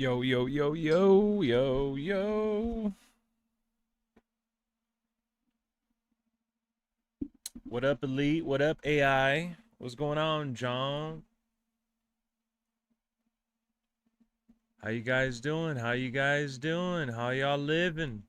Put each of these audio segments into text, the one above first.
Yo, yo, yo, yo, yo, yo. What up, Elite? What up, AI? What's going on, John? How you guys doing? How you guys doing? How y'all living?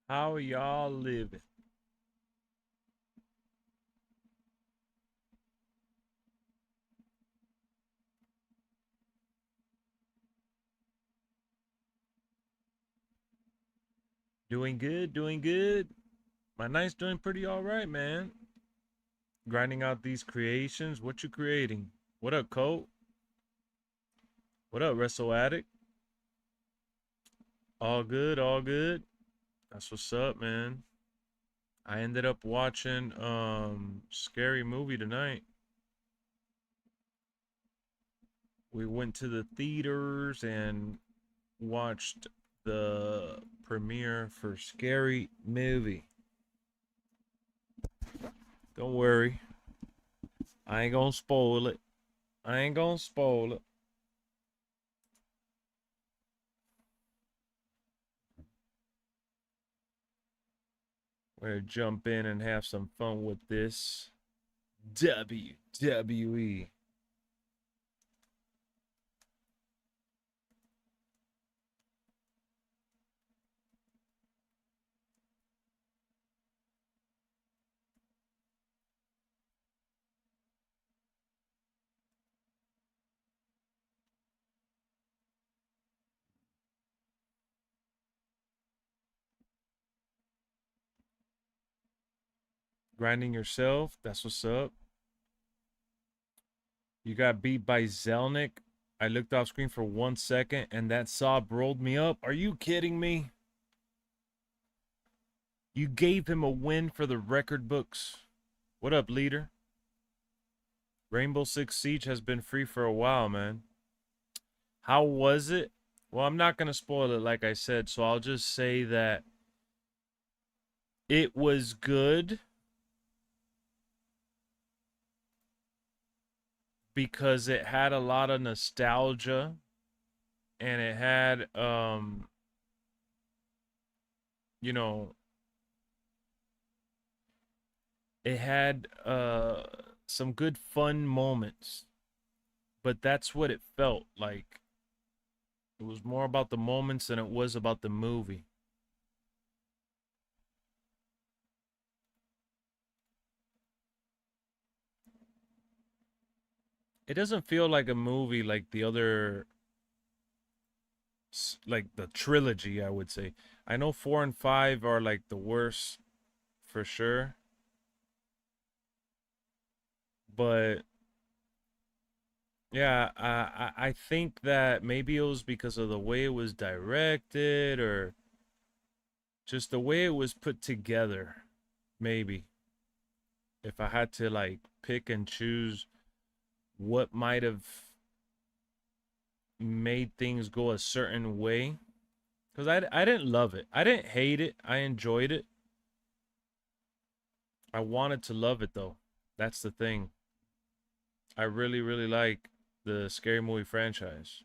How y'all living? Doing good, doing good. My night's doing pretty all right, man. Grinding out these creations. What you creating? What up, Colt? What up, Wrestle Addict? All good, all good. That's what's up, man. I ended up watching Scary Movie tonight. We went to the theaters and watched the premiere for Scary Movie. Don't worry, I ain't gonna spoil it. I ain't gonna spoil it. We're gonna jump in and have some fun with this WWE. Grinding yourself, that's what's up. You got beat by Zelnick. I looked off screen for 1 second and that sob rolled me up. Are you kidding me? You gave him a win for the record books. What up, leader? Rainbow Six Siege has been free for a while, man. How was it? Well, I'm not going to spoil it like I said, so I'll just say that it was good because it had a lot of nostalgia and it had you know, it had some good fun moments. But that's what it felt like. It was more about the moments than it was about the movie. It doesn't feel like a movie like the other, like the trilogy, I would say. I know 4 and 5 are like the worst for sure, but yeah, I think that maybe it was because of the way it was directed or just the way it was put together. Maybe if I had to like pick and choose what might have made things go a certain way, because I didn't love it. I didn't hate it. I enjoyed it. I wanted to love it though. That's the thing. I really, really like the Scary Movie franchise.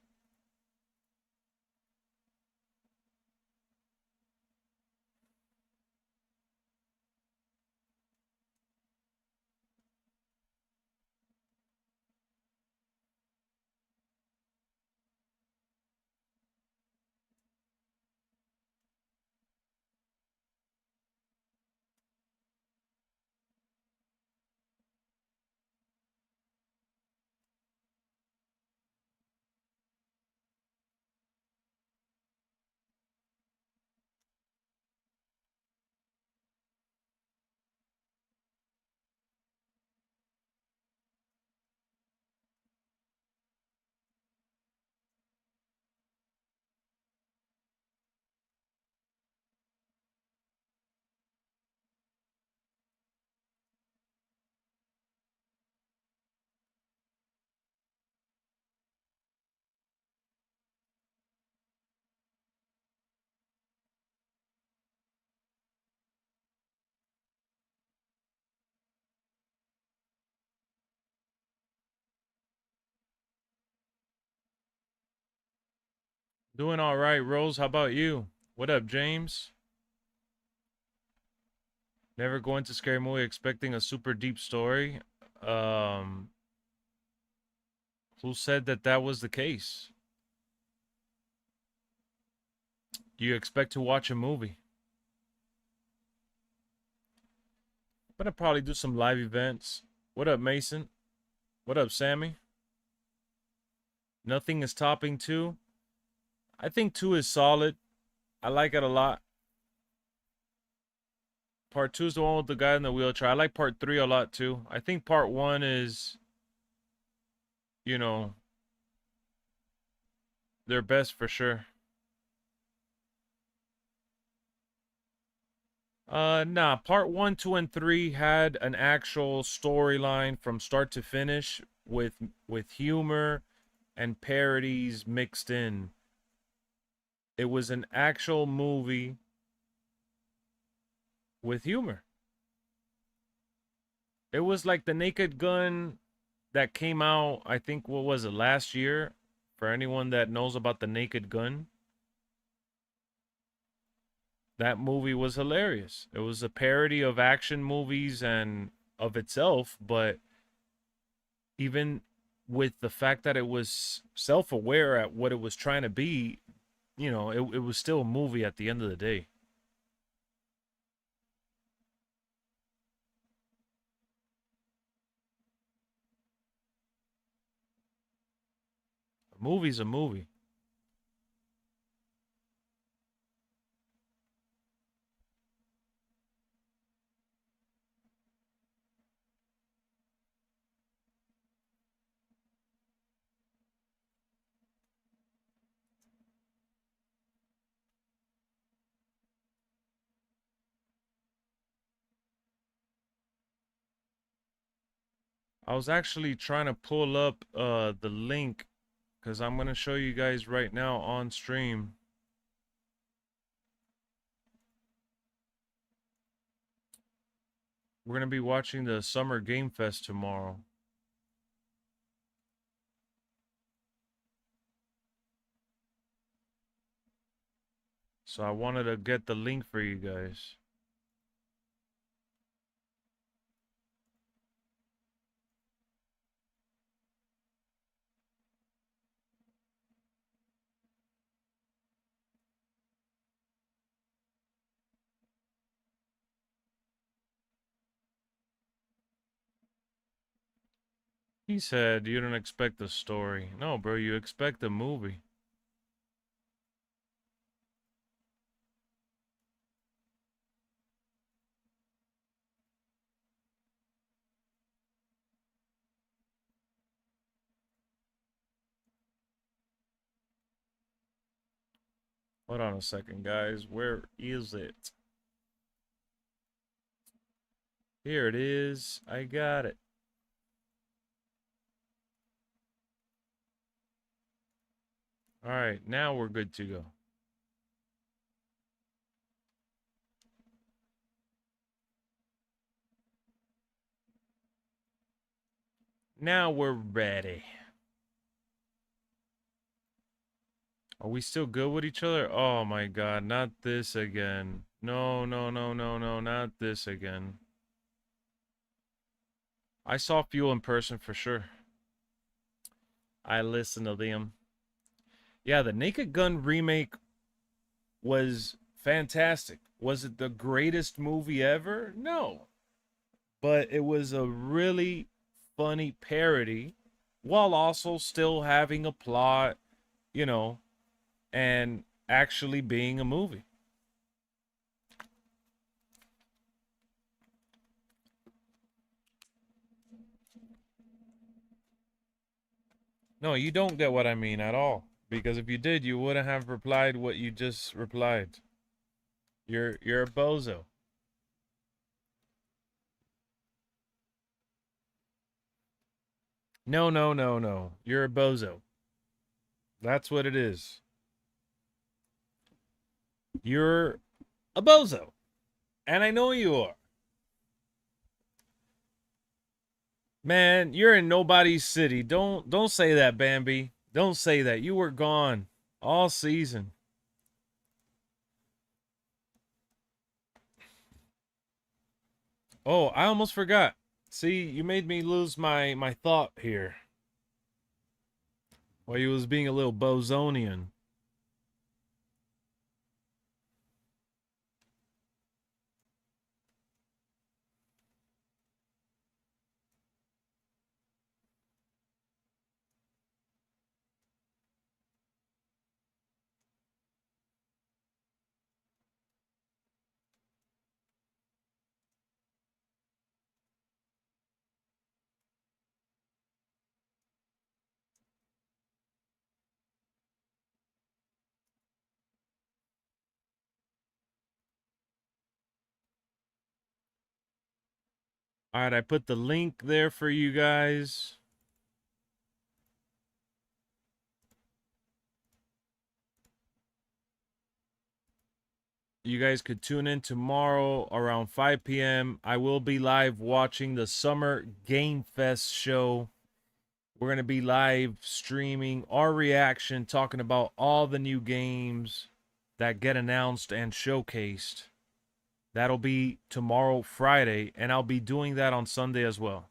Doing all right, Rose. How about you? What up, James? Never go into scary movie expecting a super deep story. Um, who said that that was the case? You expect to watch a movie. I'm gonna probably do some live events. What up, Mason? What up, Sammy? Nothing is topping 2. I think 2 is solid. I like it a lot. Part 2 is the one with the guy in the wheelchair. I like part 3 a lot too. I think part 1 is, you know, their best for sure. Nah, part 1, 2, and 3 had an actual storyline from start to finish with humor and parodies mixed in. It was an actual movie with humor. It was like the Naked Gun that came out, I think, what was it, last year? For anyone that knows about the Naked Gun, that movie was hilarious. It was a parody of action movies and of itself, but even with the fact that it was self-aware at what it was trying to be, it was still a movie at the end of the day. A movie's a movie. I was actually trying to pull up the link because I'm going to show you guys right now on stream. We're going to be watching the Summer Game Fest tomorrow. So I wanted to get the link for you guys. He said you don't expect the story. No, bro, you expect the movie. Hold on a second, guys. Where is it? Here it is. I got it. All right, now we're good to go. Now we're ready. Are we still good with each other? Oh my god, not this again. No, no, no, no, no, not this again. I saw Fuel in person for sure. I listened to them. Yeah, the Naked Gun remake was fantastic. Was it the greatest movie ever? No. But it was a really funny parody while also still having a plot, you know, and actually being a movie. No, you don't get what I mean at all. Because if you did, you wouldn't have replied what you just replied. You're a bozo. No, no, no, no. You're a bozo. That's what it is. You're a bozo. And I know you are. Man, you're in nobody's city. Don't say that, Bambi. Don't say that. You were gone All season. Oh, I almost forgot. See, you made me lose my thought here. While you was being a little bozonian. All right, I put the link there for you guys. You guys could tune in tomorrow around 5 p.m. I will be live watching the Summer Game Fest show. We're going to be live streaming our reaction, talking about all the new games that get announced and showcased. That'll be tomorrow, Friday, and I'll be doing that on Sunday as well.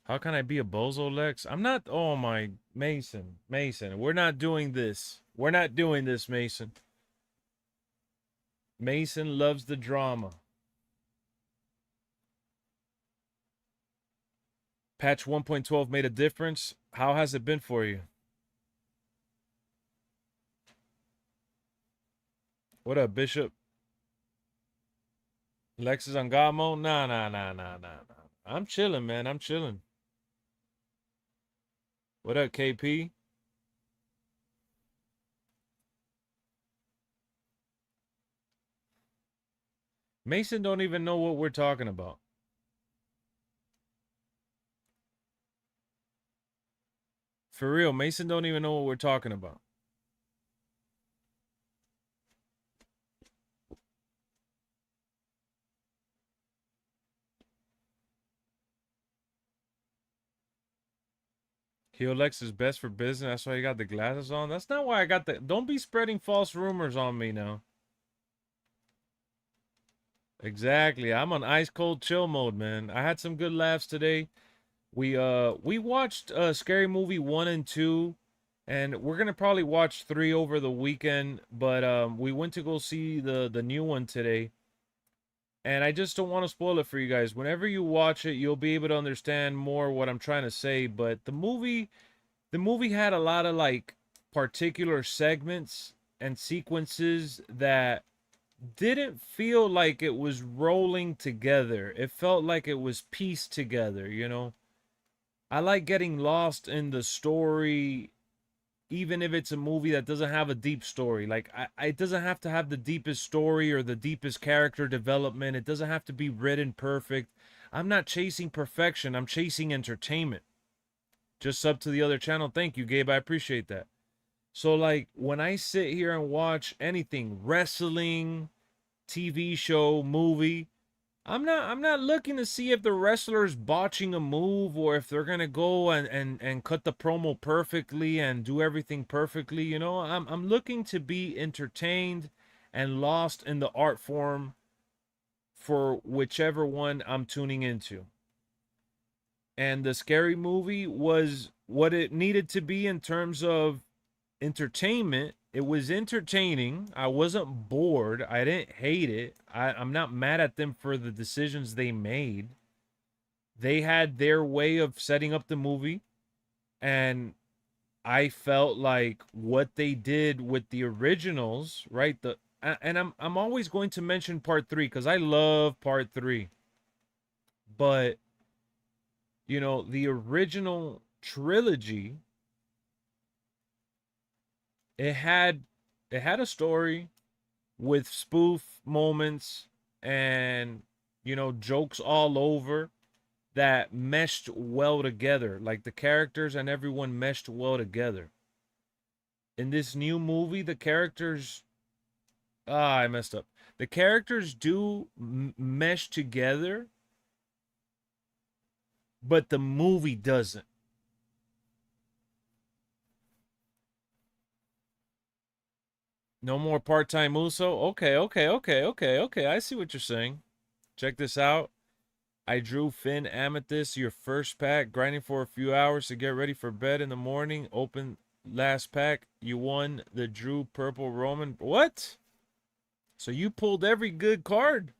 How can I be a bozo, Lex? I'm not. Oh my, Mason, we're not doing this. We're not doing this, Mason. Mason loves the drama. Patch 1.12 made a difference. How has it been for you? What up, Bishop? Lex is on God mode? Nah. I'm chilling, man. I'm chilling. What up, KP? Mason don't even know what we're talking about. For real, Mason don't even know what we're talking about. Lex is best for business. That's why you got the glasses on. That's not why I got the... Don't be spreading false rumors on me now. Exactly. I'm on ice cold chill mode, man. I had some good laughs today. We watched Scary Movie 1 and 2, and we're gonna probably watch 3 over the weekend, but we went to go see the new one today. And I just don't want to spoil it for you guys. Whenever you watch it, you'll be able to understand more what I'm trying to say, but the movie had a lot of like particular segments and sequences that didn't feel like it was rolling together. It felt like it was pieced together, you know? I like getting lost in the story, even if it's a movie that doesn't have a deep story. Like, it doesn't have to have the deepest story or the deepest character development. It doesn't have to be written perfect. I'm not chasing perfection, I'm chasing entertainment. Just sub to the other channel. Thank you, Gabe. I appreciate that. So, like, when I sit here and watch anything, wrestling, TV show, movie, I'm not looking to see if the wrestler's botching a move or if they're gonna go and cut the promo perfectly and do everything perfectly. You know, I'm looking to be entertained and lost in the art form for whichever one I'm tuning into. And the Scary Movie was what it needed to be in terms of entertainment. It was entertaining. I wasn't bored. I didn't hate it. I'm not mad at them for the decisions they made. They had their way of setting up the movie, and I felt like what they did with the originals, right? And I'm always going to mention part 3 cuz I love part 3. But you know, the original trilogy, it had a story with spoof moments and you know jokes all over that meshed well together. Like the characters and everyone meshed well together. In this new movie, the characters I messed up. The characters do mesh together, but the movie doesn't. No more part-time Uso. Okay, okay, okay, okay, okay. I see what you're saying. Check this out. I drew Finn Amethyst, your first pack, grinding for a few hours to get ready for bed in the morning. Open last pack. You won the Drew Purple Roman. What? So you pulled every good card?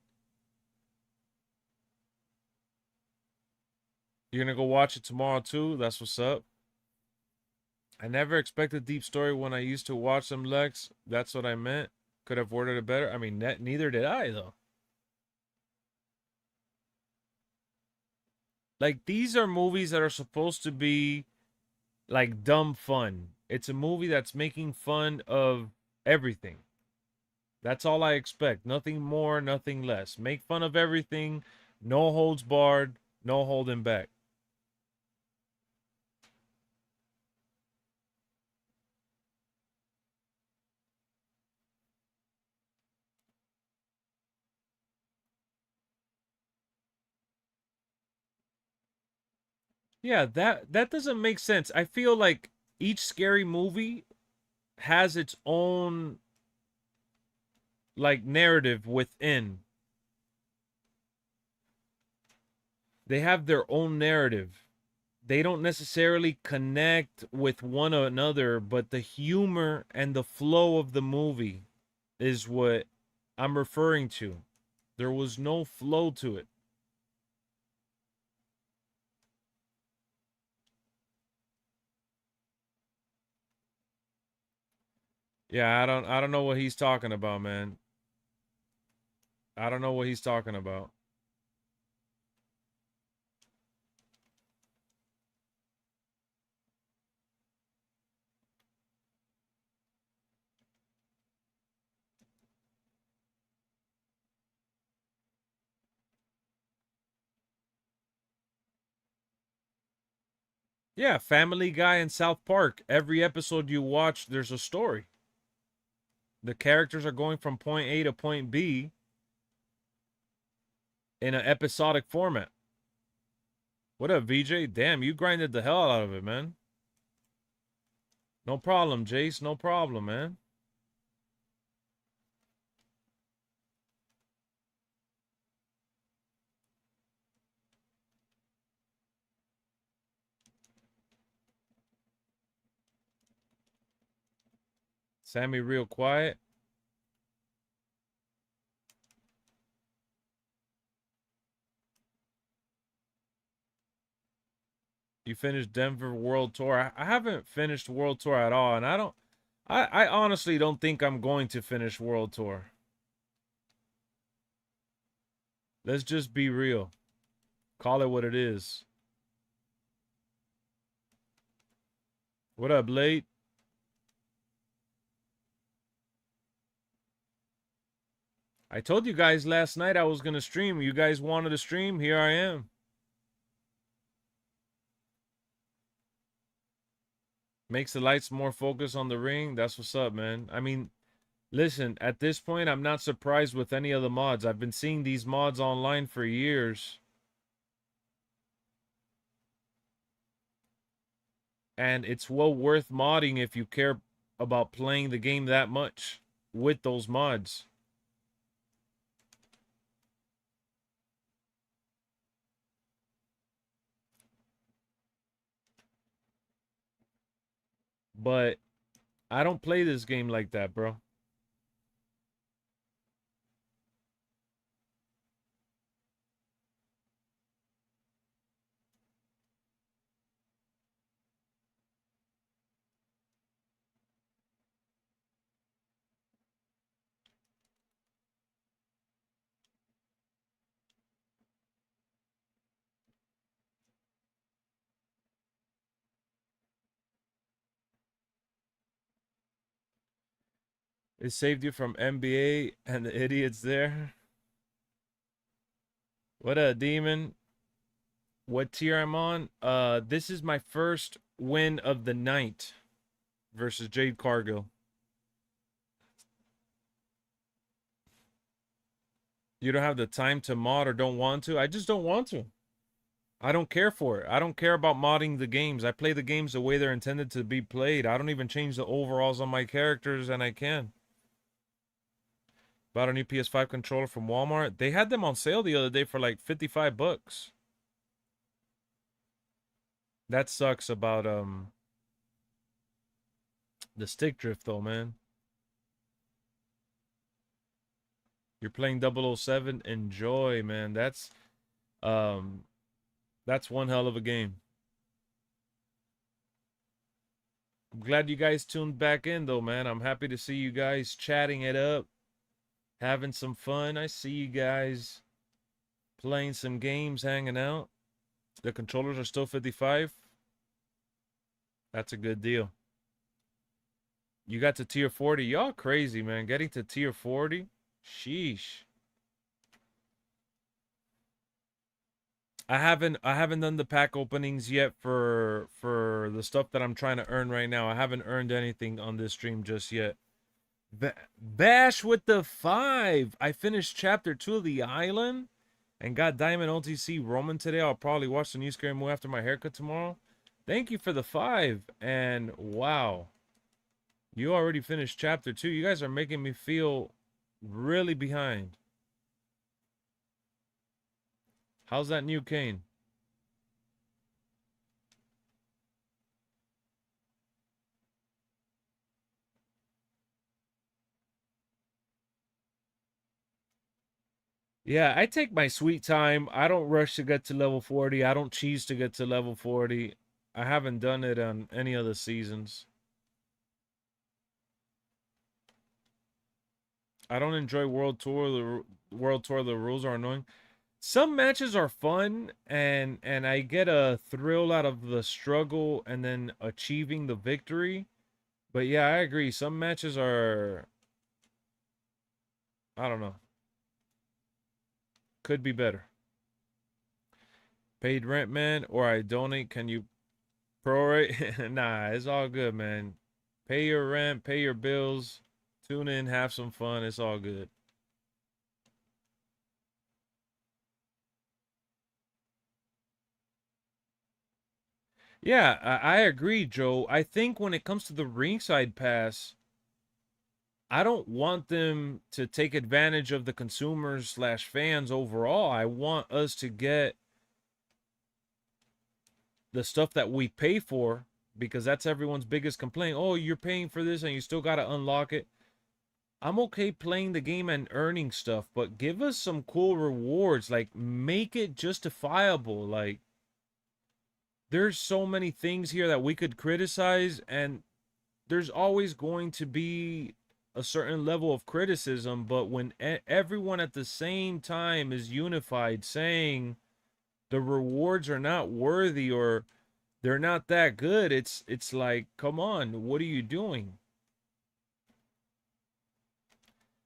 You're gonna go watch it tomorrow too? That's what's up. I never expected deep story when I used to watch them, Lex. That's what I meant. Could have worded it better. I mean, neither did I, though. Like, these are movies that are supposed to be, like, dumb fun. It's a movie that's making fun of everything. That's all I expect. Nothing more, nothing less. Make fun of everything. No holds barred. No holding back. Yeah, that doesn't make sense. I feel like each scary movie has its own like narrative within. They have their own narrative. They don't necessarily connect with one another, but the humor and the flow of the movie is what I'm referring to. There was no flow to it. Yeah, I don't know what he's talking about, man. I don't know what he's talking about. Yeah, Family Guy and South Park. Every episode you watch, there's a story. The characters are going from point A to point B in an episodic format. What up, VJ? Damn, you grinded the hell out of it, man. No problem, Jace. No problem, man. Sammy real quiet. You finished Denver World Tour. I haven't finished World Tour at all, and I honestly don't think I'm going to finish World Tour. Let's just be real. Call it what it is. What up, late? I told you guys last night I was gonna stream. You guys wanted to stream. Here I am. Makes the lights more focused on the ring. That's what's up, man. I mean, listen, at this point, I'm not surprised with any of the mods. I've been seeing these mods online for years. And it's well worth modding if you care about playing the game that much with those mods. But I don't play this game like that, bro. It saved you from NBA and the idiots there. What a demon. What tier I'm on? This is my first win of the night versus Jade Cargill. You don't have the time to mod or don't want to? I just don't want to. I don't care for it. I don't care about modding the games. I play the games the way they're intended to be played. I don't even change the overalls on my characters, and I can. Bought a new PS5 controller from Walmart. They had them on sale the other day for like 55 bucks. That sucks about the stick drift though, man. You're playing 007. Enjoy, man. Um that's one hell of a game. I'm glad you guys tuned back in though, man. I'm happy to see you guys chatting it up, having some fun. I see you guys playing some games, hanging out. The controllers are still 55. That's a good deal. You got to tier 40. Y'all crazy, man. Getting to tier 40. Sheesh. I haven't done the pack openings yet for the stuff that I'm trying to earn right now. I haven't earned anything on this stream just yet. Bash with the 5. I finished chapter 2 of The Island and got Diamond OTC Roman today. I'll probably watch the new scary movie after my haircut tomorrow. Thank you for the 5. And wow. You already finished chapter 2. You guys are making me feel really behind. How's that new cane? Yeah, I take my sweet time. I don't rush to get to level 40. I don't cheese to get to level 40. I haven't done it on any other seasons. I don't enjoy World Tour. The World Tour, the rules are annoying. Some matches are fun and I get a thrill out of the struggle and then achieving the victory. But yeah, I agree. Some matches are, I don't know, could be better. Paid rent, man, or I donate. Can you prorate? Nah, it's all good, man. Pay your rent, pay your bills, tune in, have some fun. It's all good. Yeah, I agree, Joe. I think when it comes to the ringside pass, I don't want them to take advantage of the consumers slash fans overall. I want us to get the stuff that we pay for because that's everyone's biggest complaint. Oh, you're paying for this and you still got to unlock it. I'm okay playing the game and earning stuff, but give us some cool rewards. Like, make it justifiable. Like, there's so many things here that we could criticize, and there's always going to be a certain level of criticism. But when everyone at the same time is unified saying the rewards are not worthy or they're not that good, it's like, come on, what are you doing?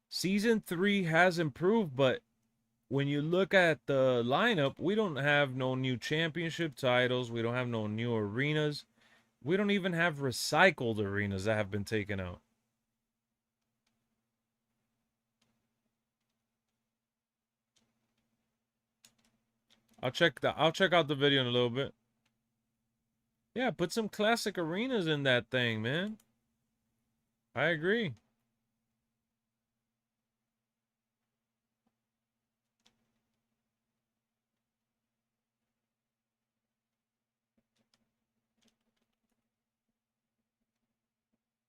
Season 3 has improved, but when you look at the lineup, we don't have no new championship titles. We don't have no new arenas. We don't even have recycled arenas that have been taken out. I'll check out the video in a little bit. Yeah, put some classic arenas in that thing, man. I agree.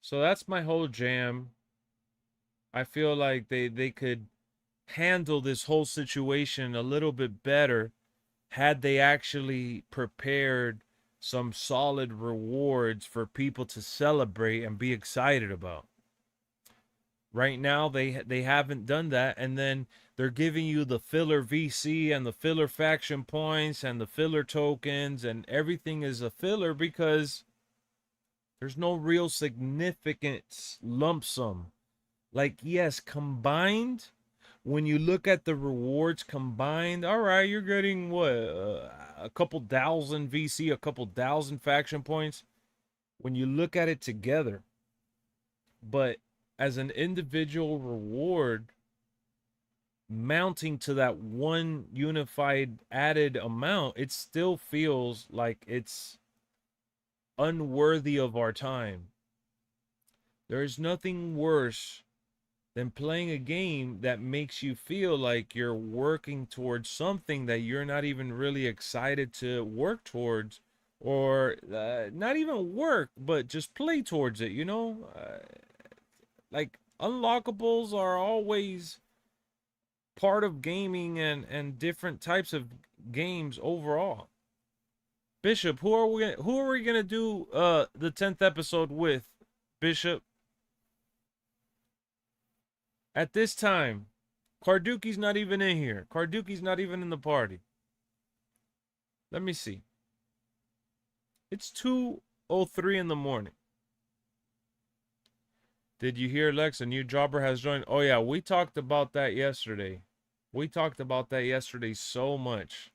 So that's my whole jam. I feel like they could handle this whole situation a little bit better had they actually prepared some solid rewards for people to celebrate and be excited about. Right now they haven't done that, and then they're giving you the filler VC and the filler faction points and the filler tokens, and everything is a filler because there's no real significant lump sum. Like, yes, combined, when you look at the rewards combined, all right, you're getting what, a couple thousand VC, a couple thousand faction points when you look at it together. But as an individual reward, mounting to that one unified added amount, it still feels like it's unworthy of our time. There is nothing worse than playing a game that makes you feel like you're working towards something that you're not even really excited to work towards, or not even work, but just play towards it, you know? Like, unlockables are always part of gaming and different types of games overall. Bishop, who are we gonna do the 10th episode with? Bishop, at this time, Carduki's not even in here. Carduki's not even in the party. Let me see. It's 2:03 in the morning. Did you hear, Lex? A new jobber has joined. Oh yeah, we talked about that yesterday. We talked about that yesterday so much.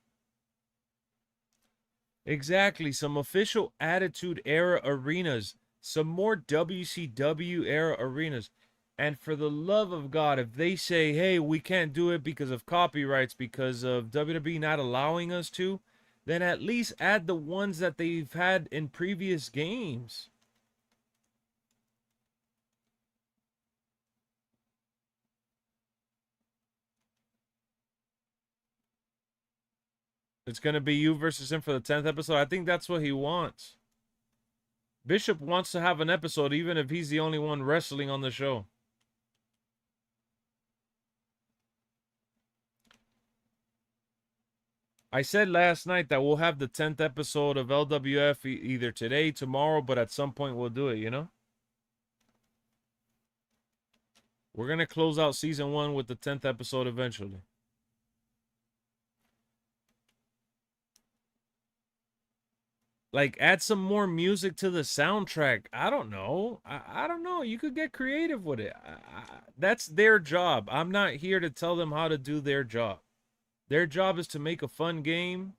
Exactly. Some official Attitude Era arenas. Some more WCW era arenas. And for the love of God, if they say, hey, we can't do it because of copyrights, because of WWE not allowing us to, then at least add the ones that they've had in previous games. It's going to be you versus him for the 10th episode. I think that's what he wants. Bishop wants to have an episode even if he's the only one wrestling on the show. I said last night that we'll have the 10th episode of LWF either today, tomorrow, but at some point we'll do it, you know? We're going to close out season 1 with the 10th episode eventually. Like, add some more music to the soundtrack. I don't know. I don't know. You could get creative with it. That's their job. I'm not here to tell them how to do their job. Their job is to make a fun game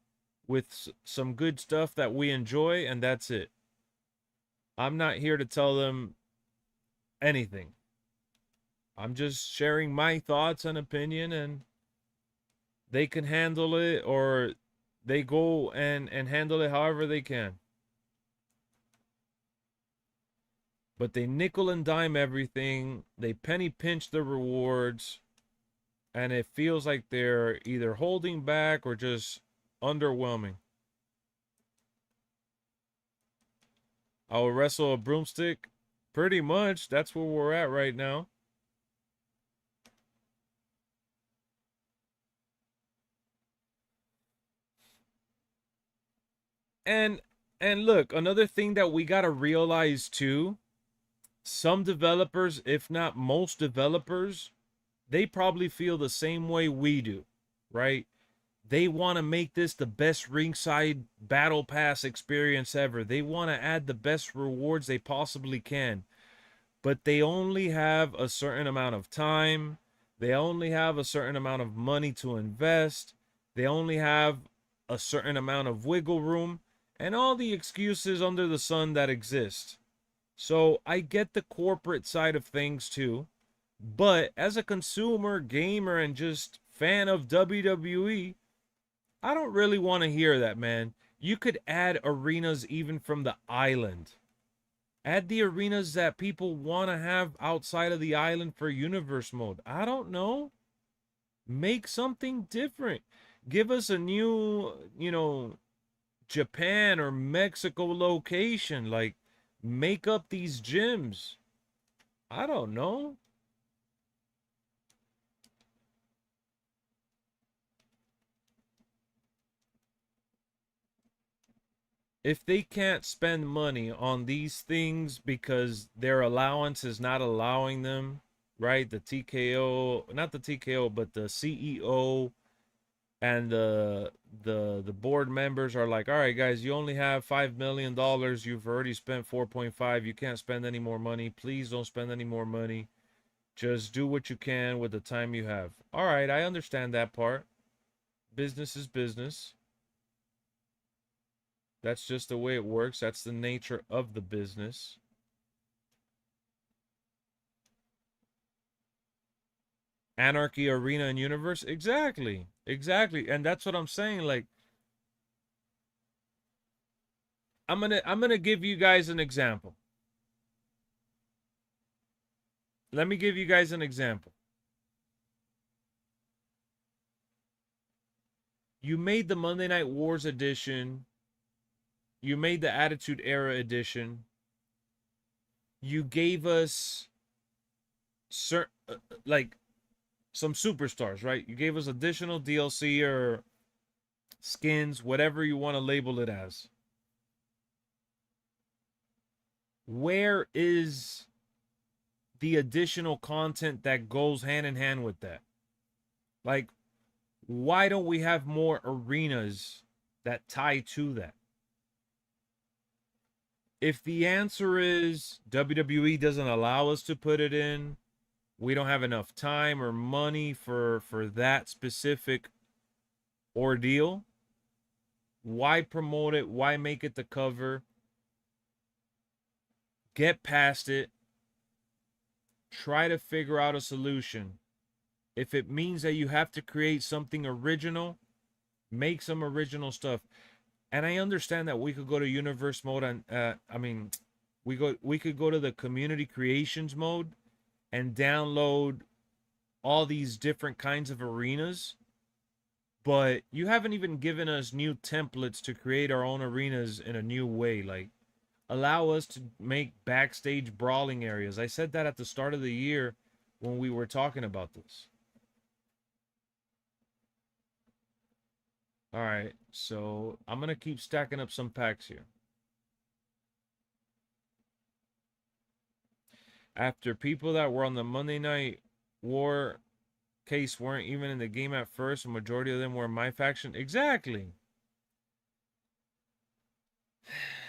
with some good stuff that we enjoy, and that's it. I'm not here to tell them anything. I'm just sharing my thoughts and opinion, and they can handle it, or they go and handle it however they can. But they nickel and dime everything. They penny pinch the rewards. And it feels like they're either holding back or just underwhelming. I'll wrestle a broomstick. Pretty much. That's where we're at right now. And look, another thing that we got to realize too, some developers, if not most developers, they probably feel the same way we do, right? They want to make this the best ringside battle pass experience ever. They want to add the best rewards they possibly can. But they only have a certain amount of time. They only have a certain amount of money to invest. They only have a certain amount of wiggle room and all the excuses under the sun that exist. So I get the corporate side of things too. But as a consumer, gamer, and just fan of WWE, I don't really want to hear that, man. You could add arenas even from the island. Add the arenas that people want to have outside of the island for universe mode. I don't know. Make something different. Give us a new, Japan or Mexico location. Like, make up these gyms. I don't know. If they can't spend money on these things because their allowance is not allowing them, right? The TKO, not the TKO, but the CEO and the board members are like, all right, guys, you only have $5 million. You've already spent 4.5. You can't spend any more money. Please don't spend any more money. Just do what you can with the time you have. All right, I understand that part. Business is business. That's just the way it works. That's the nature of the business. Anarchy, arena, and universe. Exactly. Exactly. And that's what I'm saying. Like, I'm gonna give you guys an example. let me give you guys an example. You made the Monday Night Wars edition. You made the Attitude Era edition. You gave us certain, like some superstars, right? You gave us additional DLC or skins, whatever you want to label it as. Where is the additional content that goes hand in hand with that? Like, why don't we have more arenas that tie to that? If the answer is WWE doesn't allow us to put it in, we don't have enough time or money for that specific ordeal, why promote it? Why make it the cover? Get past it. Try to figure out a solution. If it means that you have to create something original, make some original stuff. And I understand that we could go to universe mode and we could go to the community creations mode and download all these different kinds of arenas. But you haven't even given us new templates to create our own arenas in a new way. Like, allow us to make backstage brawling areas. I said that at the start of the year when we were talking about this. All right, so I'm going to keep stacking up some packs here. After people that were on the Monday Night War case weren't even in the game at first, a majority of them were my faction. Exactly.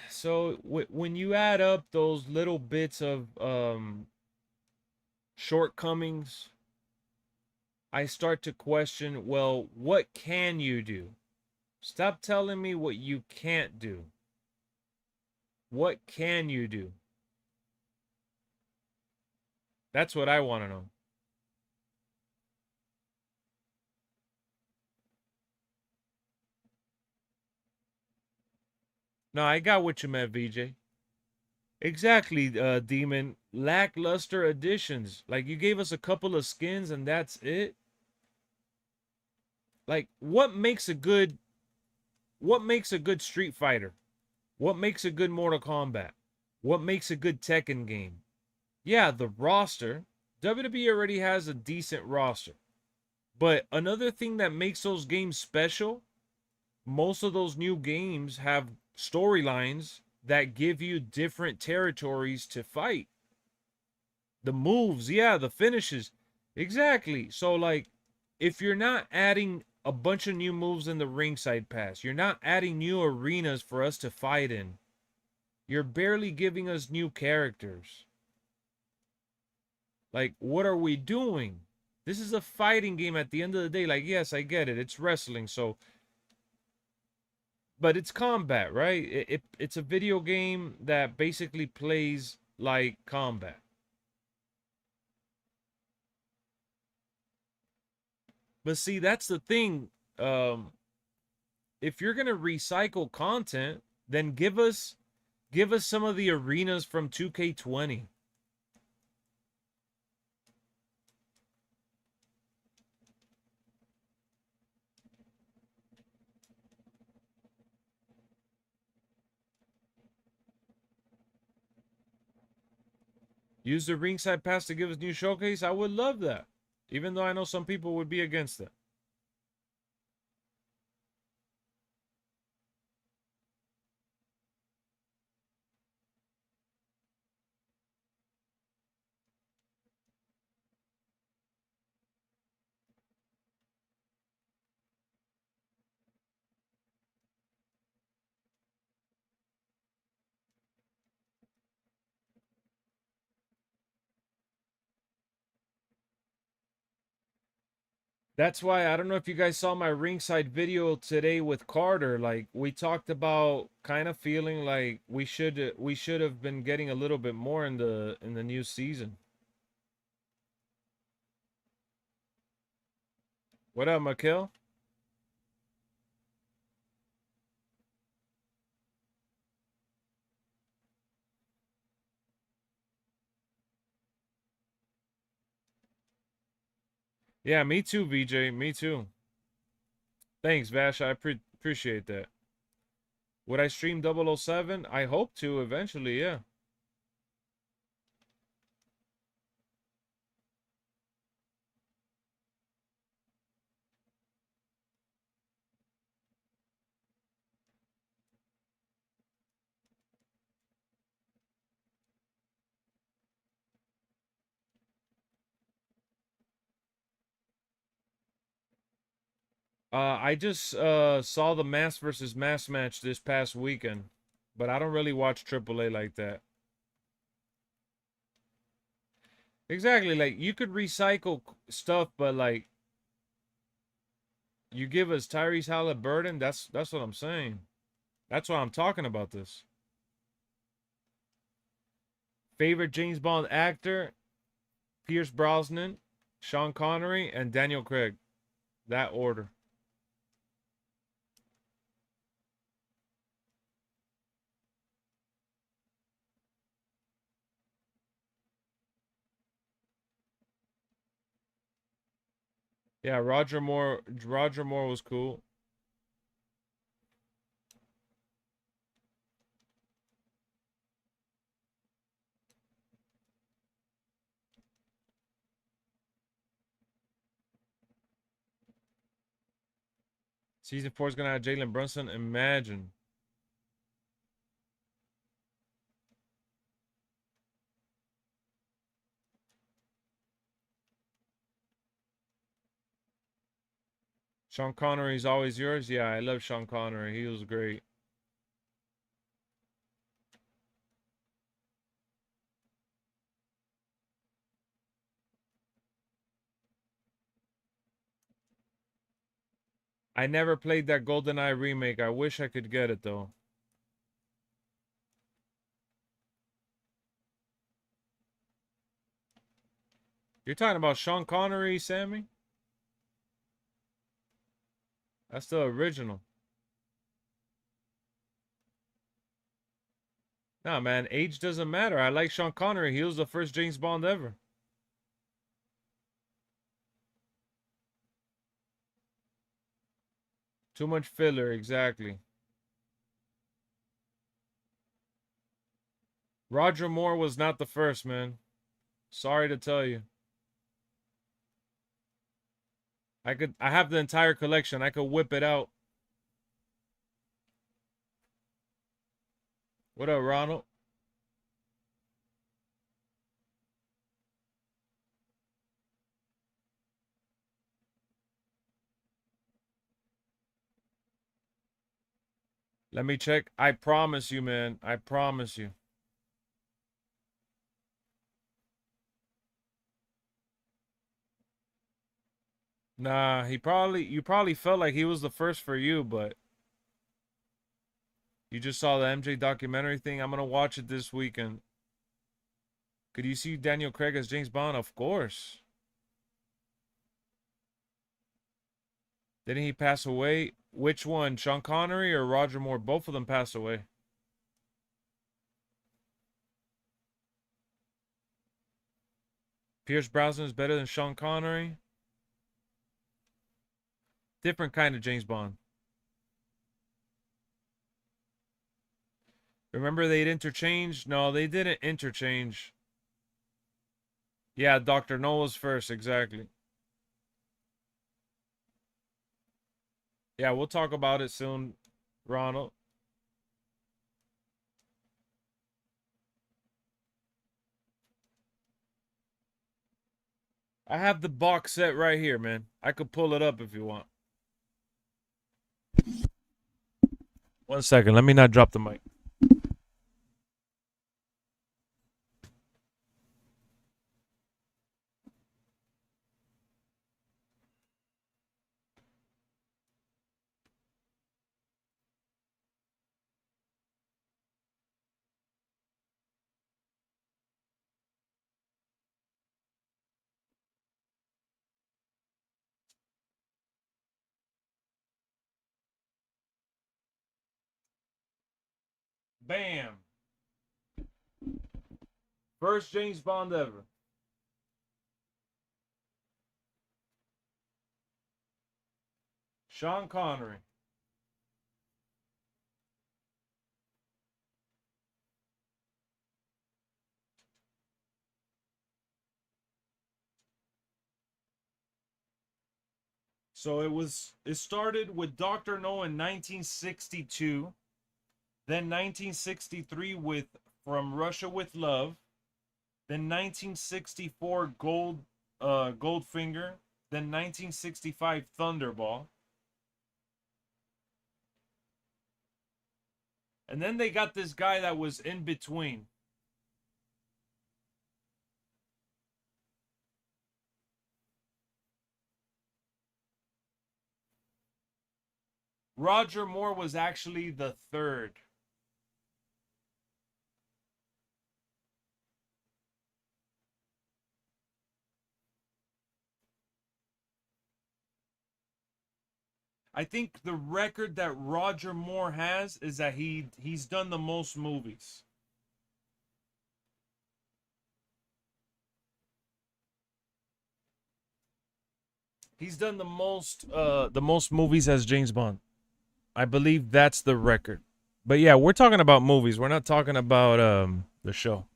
So when you add up those little bits of shortcomings, I start to question, well, what can you do? Stop telling me what you can't do. What can you do? That's what I want to know. No, I got what you meant, VJ. Exactly, Demon. Lackluster additions. Like, you gave us a couple of skins and that's it. Like, what makes a good Street Fighter? What makes a good Mortal Kombat? What makes a good Tekken game? Yeah, the roster. WWE already has a decent roster. But another thing that makes those games special, most of those new games have storylines that give you different territories to fight. The moves, yeah, the finishes. Exactly. So, like, if you're not adding a bunch of new moves in the ringside pass, you're not adding new arenas for us to fight in, you're barely giving us new characters. Like, what are we doing? This is a fighting game at the end of the day. Like, yes, I get it. It's wrestling, so but it's combat, right? It's a video game that basically plays like combat. But see, that's the thing. Um, if you're gonna recycle content, then give us some of the arenas from 2K20. Use the ringside pass to give us new showcase. I would love that. Even though I know some people would be against it. That's why I don't know if you guys saw my ringside video today with Carter. Like, we talked about kind of feeling like we should have been getting a little bit more in the new season. What up, Mikhail? Yeah, me too, VJ. Me too. Thanks, Vash. I appreciate that. Would I stream 007? I hope to eventually, yeah. I just saw the mass versus mass match this past weekend, but I don't really watch AAA like that. Exactly, like you could recycle stuff, but like you give us Tyrese Halliburton, that's what I'm saying. That's why I'm talking about this. Favorite James Bond actor: Pierce Brosnan, Sean Connery, and Daniel Craig. That order. Yeah, Roger Moore. Roger Moore was cool. Season 4 is gonna have Jalen Brunson. Imagine. Sean Connery's always yours. Yeah, I love Sean Connery. He was great. I never played that GoldenEye remake. I wish I could get it though. You're talking about Sean Connery, Sammy? That's the original. Nah, man, age doesn't matter. I like Sean Connery. He was the first James Bond ever. Too much filler, exactly. Roger Moore was not the first, man. Sorry to tell you. I have the entire collection. I could whip it out. What up, Ronald? Let me check. I promise you, man. I promise you. Nah, you probably felt like he was the first for you, but you just saw the MJ documentary thing. I'm gonna watch it this weekend. Could you see Daniel Craig as James Bond? Of course. Didn't he pass away? Which one, Sean Connery or Roger Moore? Both of them passed away. Pierce Brosnan is better than Sean Connery. Different kind of James Bond. Remember they'd interchange? No, they didn't interchange. Yeah, Dr. No was first, exactly. Yeah, we'll talk about it soon, Ronald. I have the box set right here, man. I could pull it up if you want. 1 second, let me not drop the mic. Bam. First James Bond ever. Sean Connery. So it started with Dr. No in 1962, then 1963 with From Russia with Love, then 1964 Goldfinger, then 1965 Thunderball. And then they got this guy that was in between. Roger Moore was actually the third. I think the record that Roger Moore has is that he's done the most movies. He's done the most movies as James Bond. I believe that's the record. But yeah, we're talking about movies. We're not talking about the show.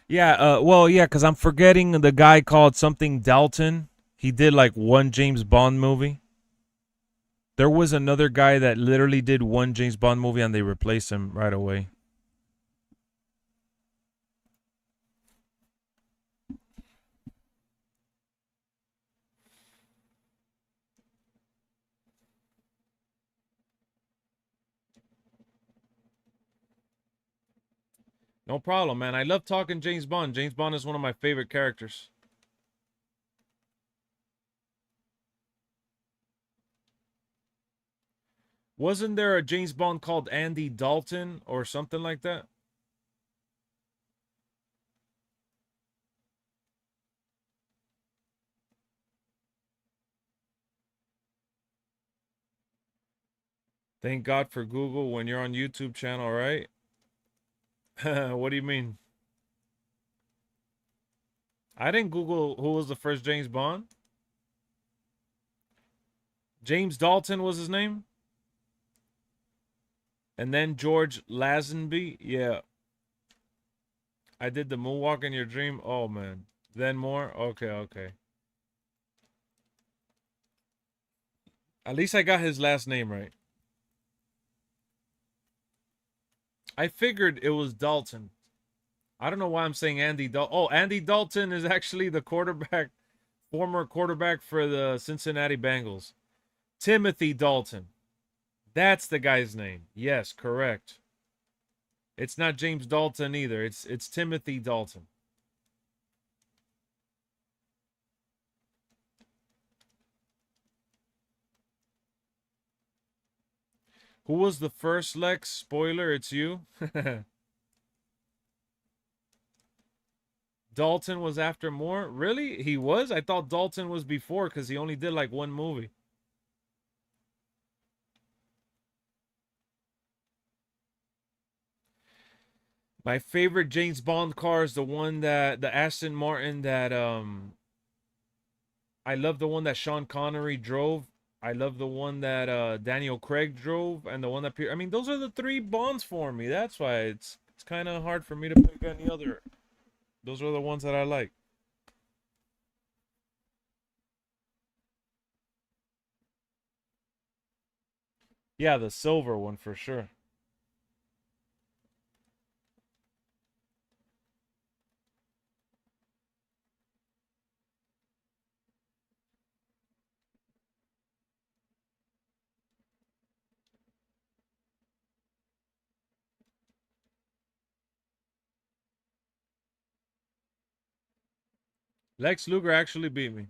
Yeah, well, yeah, cuz I'm forgetting the guy called something Dalton. He did like one James Bond movie. There was another guy that literally did one James Bond movie and they replaced him right away. No problem, man. I love talking James Bond. James Bond is one of my favorite characters. Wasn't there a James Bond called Andy Dalton or something like that? Thank God for Google when you're on YouTube channel, right? What do you mean? I didn't Google who was the first James Bond. James Dalton was his name. And then George Lazenby. Yeah. I did the moonwalk in your dream. Oh, man. Then more? Okay, okay. At least I got his last name right. I figured it was Dalton. I don't know why I'm saying Andy Dalton. Oh, Andy Dalton is actually the quarterback, former quarterback for the Cincinnati Bengals. Timothy Dalton. That's the guy's name. Yes, correct. It's not James Dalton either. It's Timothy Dalton. Who was the first Lex? Spoiler, it's you. Dalton was after Moore? Really? He was? I thought Dalton was before because he only did like one movie. My favorite James Bond car is the one that the Aston Martin that I love the one that Sean Connery drove. I love the one that Daniel Craig drove and the one that I mean those are the three Bonds for me. That's why it's kind of hard for me to pick any other. Those are the ones that I like. Yeah, the silver one for sure. Lex Luger actually beat me.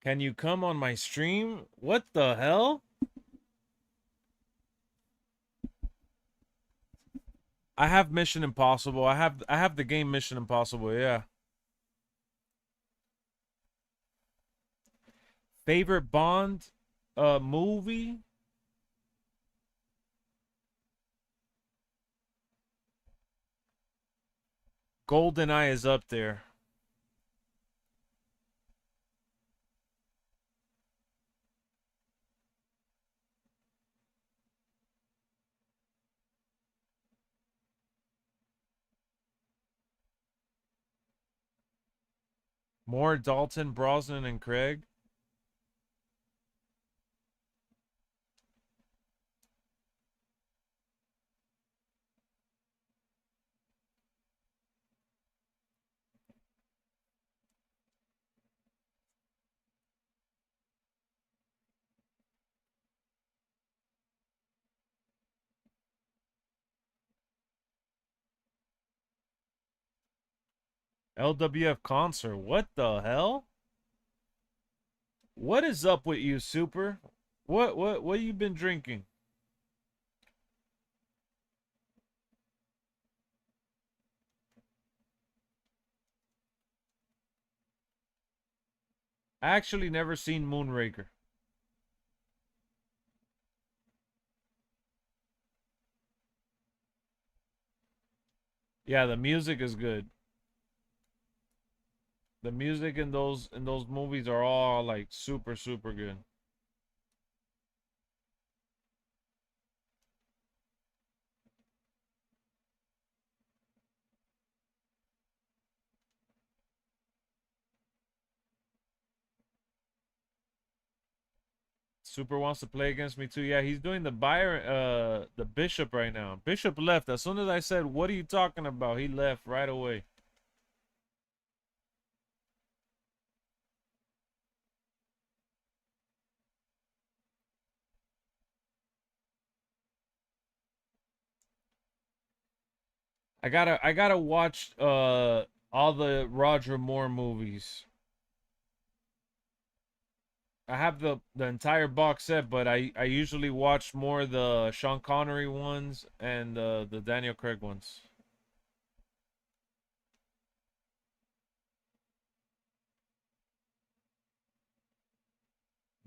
Can you come on my stream? What the hell? I have Mission Impossible. I have the game Mission Impossible, yeah. Favorite Bond movie? GoldenEye is up there. More Dalton, Brosnan, and Craig. LWF concert. What the hell? What is up with you, Super? What you been drinking? I actually never seen Moonraker. Yeah, the music is good. The music in those movies are all like super super good. Super wants to play against me too. Yeah, he's doing the Bishop right now. Bishop left as soon as I said, "What are you talking about?" He left right away. I gotta watch all the Roger Moore movies. I have the entire box set, but I usually watch more the Sean Connery ones and the Daniel Craig ones.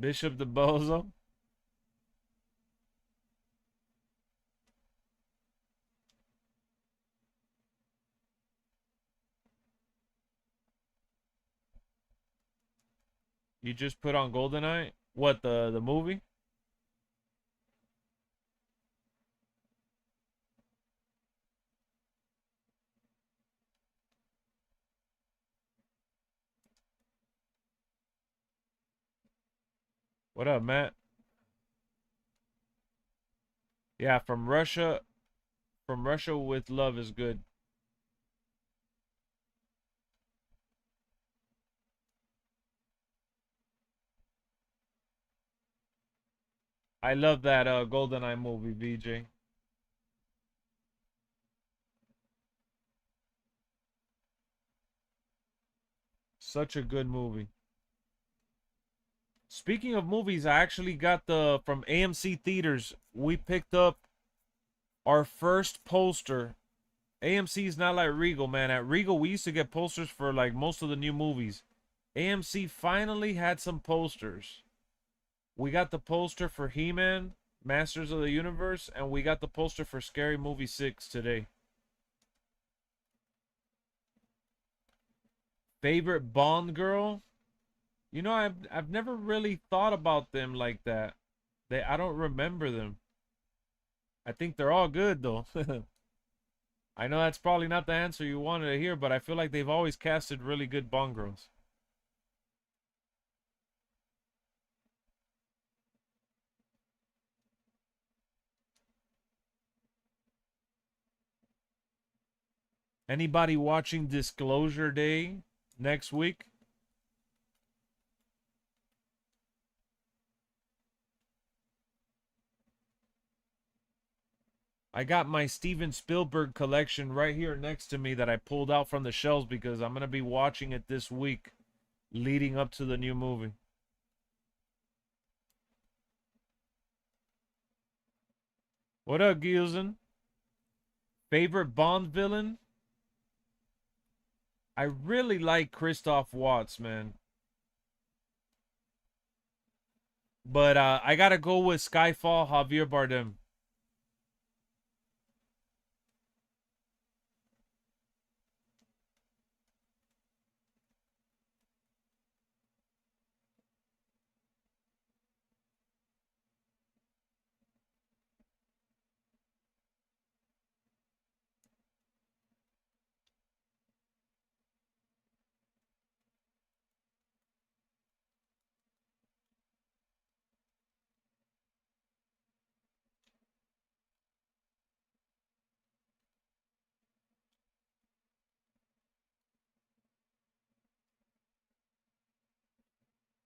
Bishop the Bozo. You just put on Goldeneye? What, the movie? What up, Matt? Yeah, From Russia with Love is good. I love that Goldeneye movie, VJ. Such a good movie. Speaking of movies, I actually got the from AMC Theaters. We picked up our first poster. AMC is not like Regal, man. At Regal, we used to get posters for like most of the new movies. AMC finally had some posters. We got the poster for He-Man, Masters of the Universe, and we got the poster for Scary Movie 6 today. Favorite Bond girl? You know, I've never really thought about them like that. I don't remember them. I think they're all good though. I know that's probably not the answer you wanted to hear, but I feel like they've always casted really good Bond girls. Anybody watching Disclosure Day next week? I got my Steven Spielberg collection right here next to me that I pulled out from the shelves because I'm going to be watching it this week leading up to the new movie. What up, Gilson? Favorite Bond villain? I really like Christoph Waltz, man. But I got to go with Skyfall, Javier Bardem.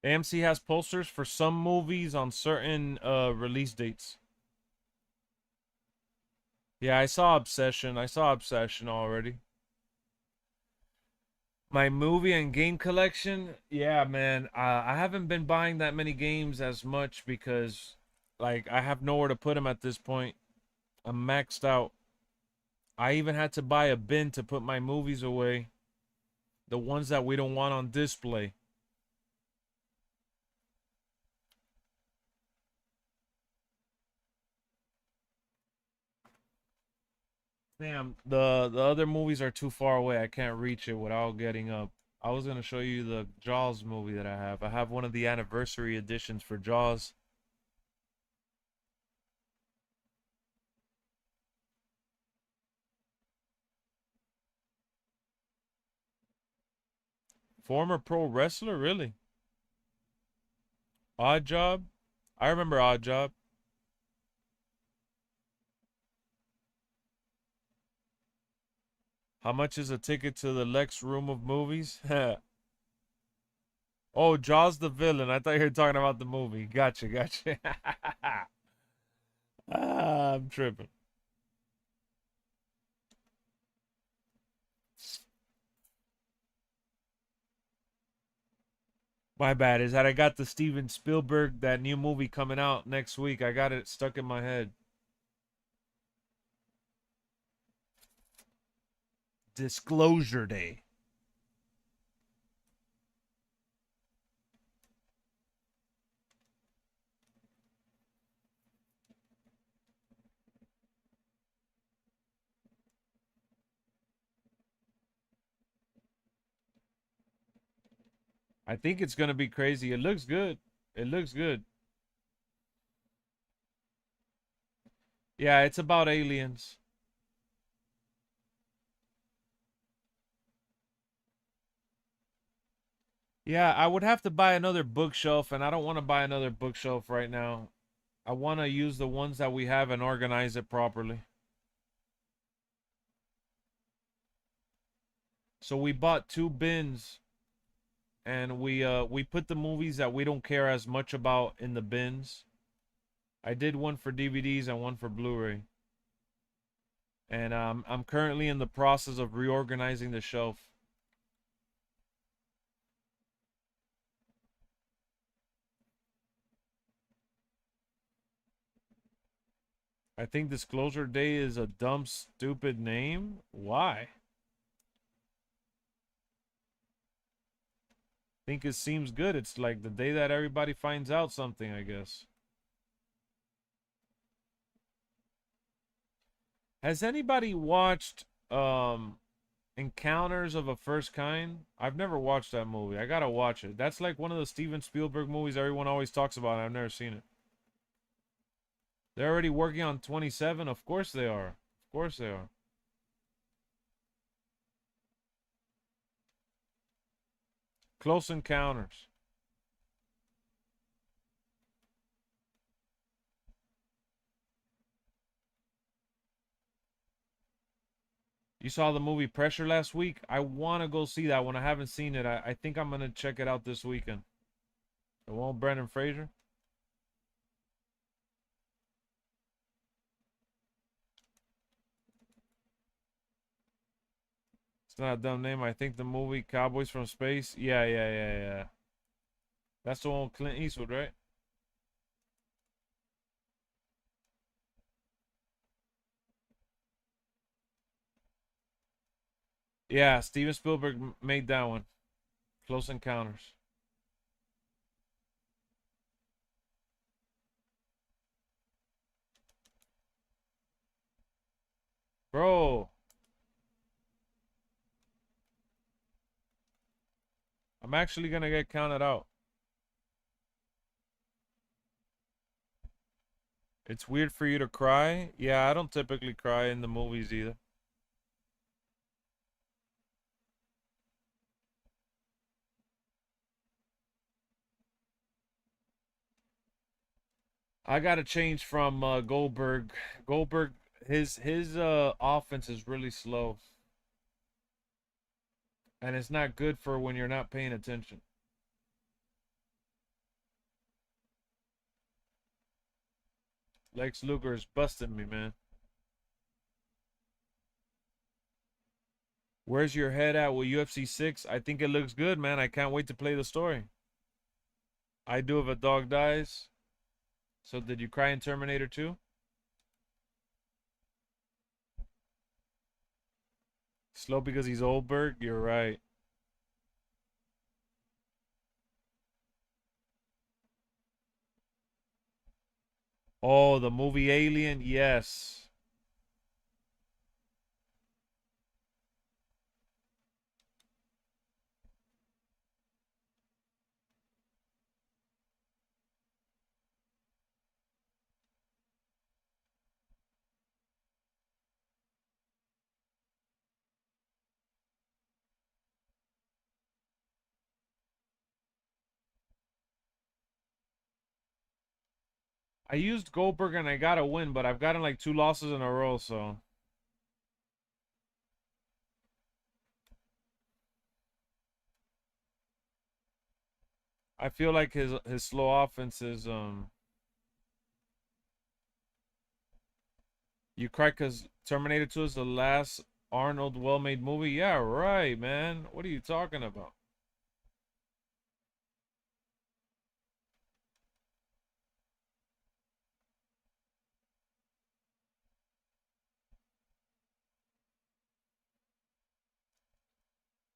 AMC has posters for some movies on certain release dates. Yeah, I saw Obsession. I saw Obsession already. My movie and game collection, yeah, man. I haven't been buying that many games as much because, like, I have nowhere to put them at this point. I'm maxed out. I even had to buy a bin to put my movies away, the ones that we don't want on display. Damn, the other movies are too far away. I can't reach it without getting up. I was gonna show you the Jaws movie that I have. I have one of the anniversary editions for Jaws. Former pro wrestler, really? Odd Job? I remember Odd Job. How much is a ticket to the Lex room of movies? Oh, Jaws the villain. I thought you were talking about the movie. Gotcha, gotcha. I'm tripping. My bad. Is that I got the Steven Spielberg, that new movie coming out next week. I got it stuck in my head. Disclosure Day. I think it's gonna be crazy. It looks good. It looks good. Yeah, it's about aliens. Yeah, I would have to buy another bookshelf, and I don't want to buy another bookshelf right now. I want to use the ones that we have and organize it properly. So we bought two bins, and we put the movies that we don't care as much about in the bins. I did one for DVDs and one for Blu-ray. And I'm currently in the process of reorganizing the shelf. I think Disclosure Day is a dumb, stupid name. Why? I think it seems good. It's like the day that everybody finds out something, I guess. Has anybody watched Encounters of a First Kind? I've never watched that movie. I gotta watch it. That's like one of the Steven Spielberg movies everyone always talks about, and I've never seen it. They're already working on 27. Of course they are. Of course they are. Close Encounters. You saw the movie Pressure last week? I want to go see that one. I haven't seen it. I think I'm going to check it out this weekend. The one with Brendan Fraser? It's not a dumb name. I think the movie Cowboys from Space. Yeah. That's the one with Clint Eastwood, right? Yeah, Steven Spielberg made that one. Close Encounters. Bro, I'm actually going to get counted out. It's weird for you to cry. Yeah, I don't typically cry in the movies either. I got to change from Goldberg. Goldberg, his offense is really slow, and it's not good for when you're not paying attention. Lex Luger is busting me, man. Where's your head at with UFC 6? I think it looks good, man. I can't wait to play the story. I do if a dog dies. So did you cry in Terminator 2? Slow because he's Oldberg? You're right. Oh, the movie Alien? Yes. I used Goldberg and I got a win, but I've gotten like 2 losses in a row, so. I feel like his slow offense is you cry because Terminator 2 is the last Arnold well-made movie? Yeah, right, man. What are you talking about?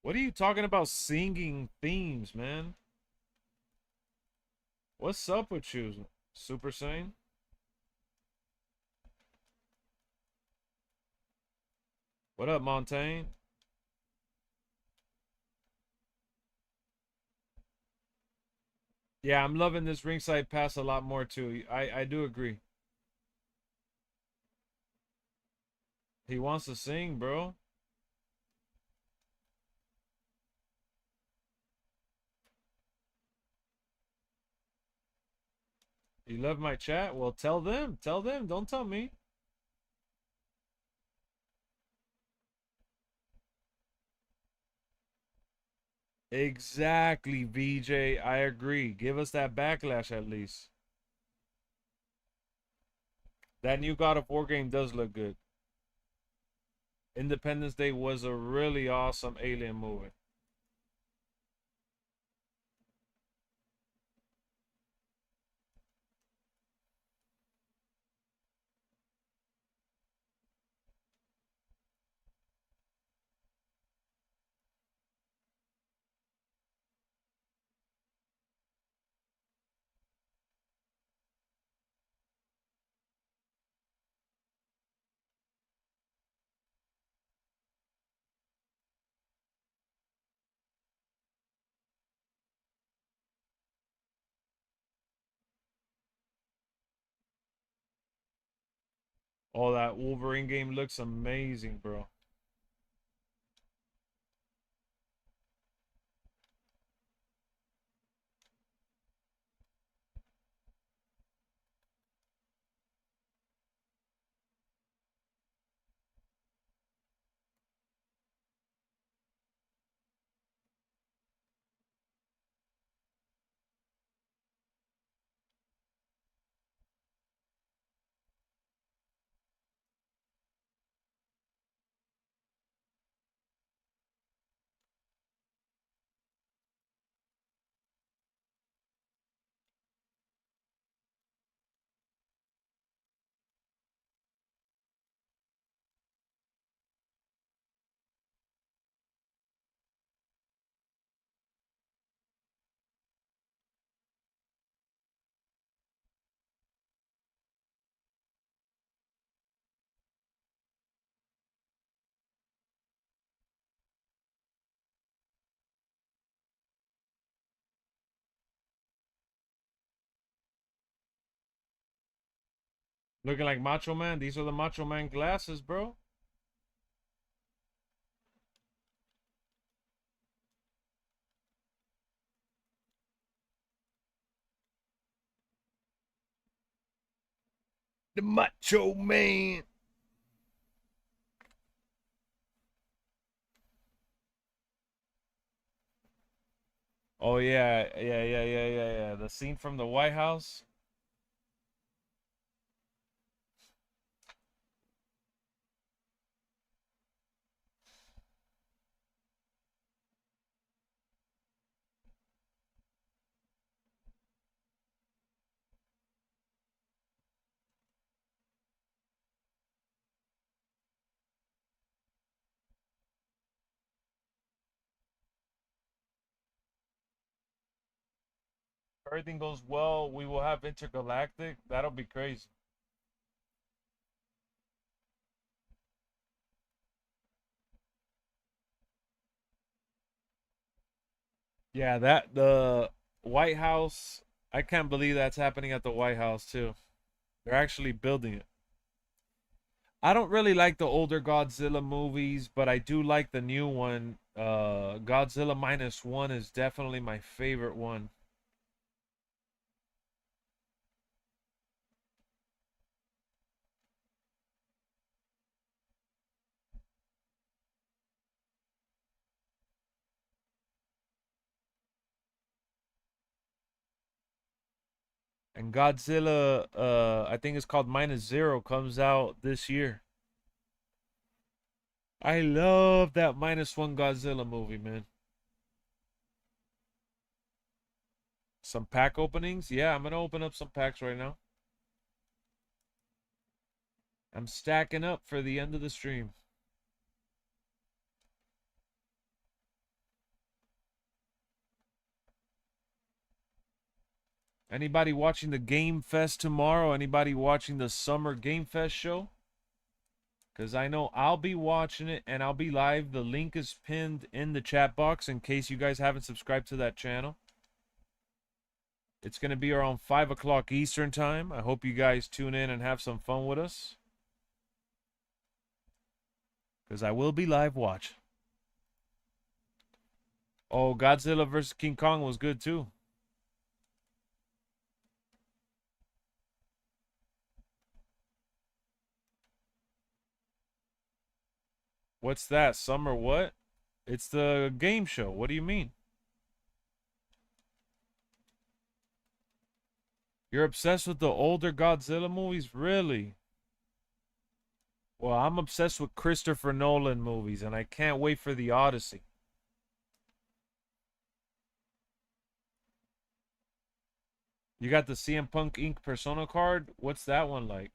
What are you talking about singing themes, man? What's up with you, Super Saiyan? What up, Montaigne? Yeah, I'm loving this ringside pass a lot more too. I do agree. He wants to sing, bro. You love my chat? Well, tell them. Tell them. Don't tell me. Exactly, VJ. I agree. Give us that backlash at least. That new God of War game does look good. Independence Day was a really awesome alien movie. Oh, that Wolverine game looks amazing, bro. Looking like Macho Man. These are the Macho Man glasses, bro. The Macho Man. Oh yeah, yeah. The scene from the White House. everything goes well, we will have Intergalactic. That'll be crazy. Yeah, that the White House. I can't believe that's happening at the White House too. They're actually building it. I don't really like the older Godzilla movies, but I do like the new one. Godzilla minus one is definitely my favorite one. And Godzilla, I think it's called Minus Zero, comes out this year. I love that minus one Godzilla movie, man. Some pack openings? Yeah, I'm gonna open up some packs right now. I'm stacking up for the end of the stream. Anybody watching the Game Fest tomorrow? Anybody watching the Summer Game Fest show? Because I know I'll be watching it and I'll be live. The link is pinned in the chat box in case you guys haven't subscribed to that channel. It's going to be around 5 o'clock Eastern time. I hope you guys tune in and have some fun with us. Because I will be live watching. Oh, Godzilla vs. King Kong was good too. What's that? Summer what? It's the game show. What do you mean? You're obsessed with the older Godzilla movies? Really? Well, I'm obsessed with Christopher Nolan movies, and I can't wait for the Odyssey. You got the CM Punk Inc. Persona card? What's that one like?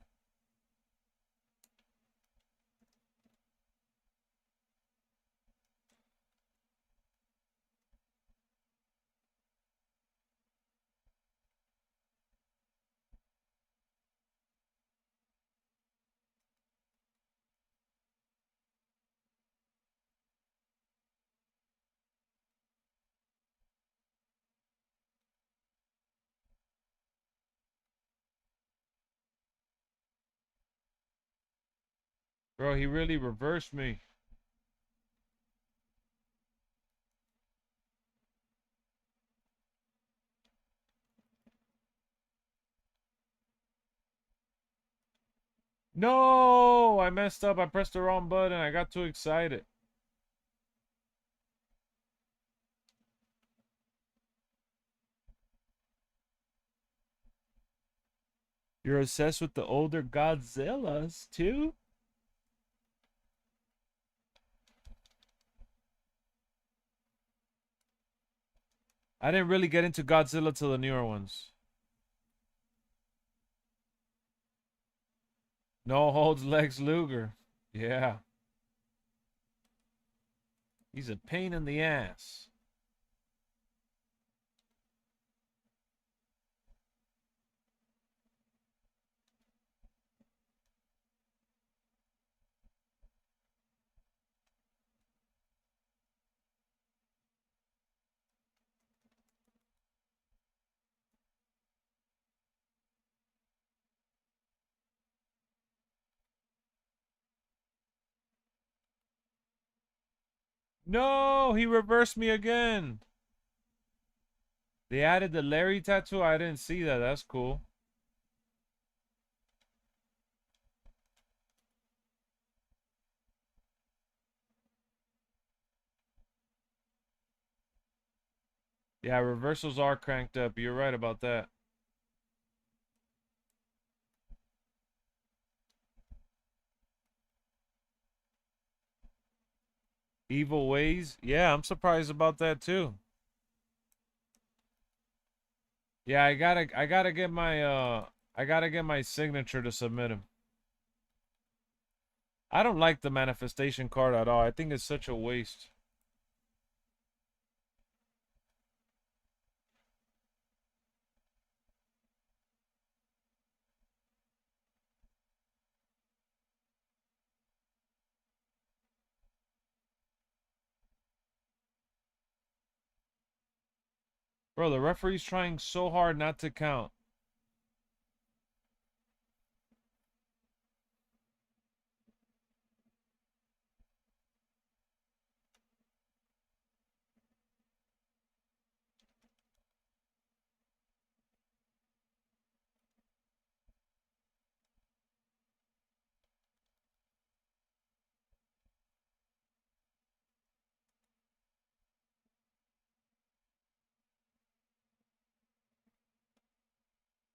Bro, he really reversed me. No! I messed up. I pressed the wrong button. I got too excited. You're obsessed with the older Godzillas, too? I didn't really get into Godzilla till the newer ones. No holds Lex Luger. Yeah. He's a pain in the ass. No, he reversed me again. They added the Larry tattoo. I didn't see that. That's cool. Yeah, reversals are cranked up. You're right about that. Evil ways. Yeah, I'm surprised about that too. Yeah, I gotta get my signature to submit him. I don't like the manifestation card at all. I think it's such a waste. Bro, the referee's trying so hard not to count.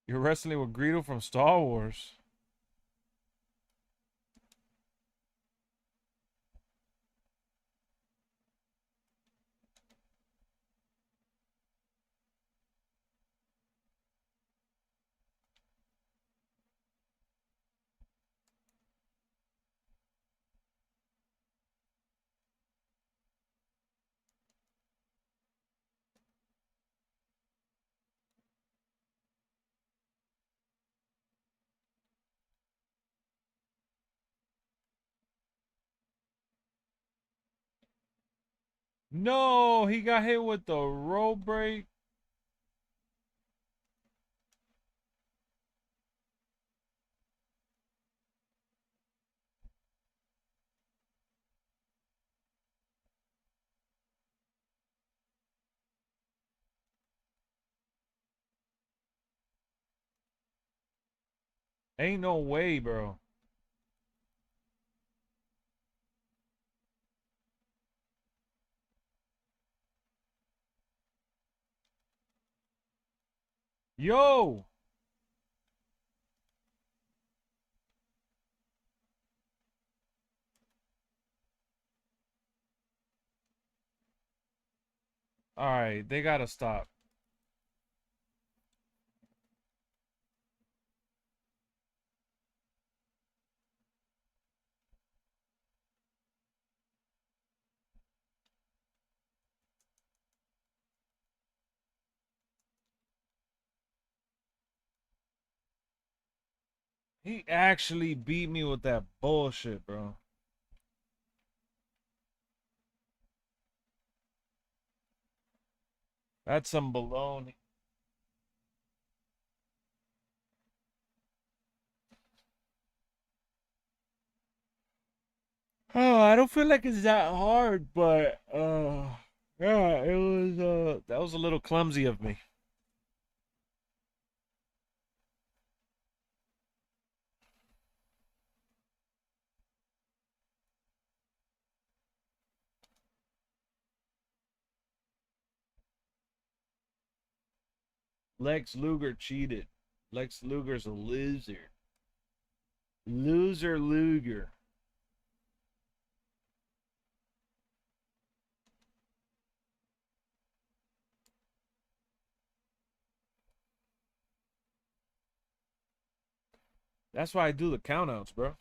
You're wrestling with Greedo from Star Wars. No, he got hit with the rope break. Ain't no way, bro. Yo! Alright, they gotta stop. He actually beat me with that bullshit, bro. That's some baloney. Oh, I don't feel like it's that hard, but yeah, it was that was a little clumsy of me. Lex Luger cheated. Lex Luger's a loser. Loser Luger. That's why I do the countouts, bro.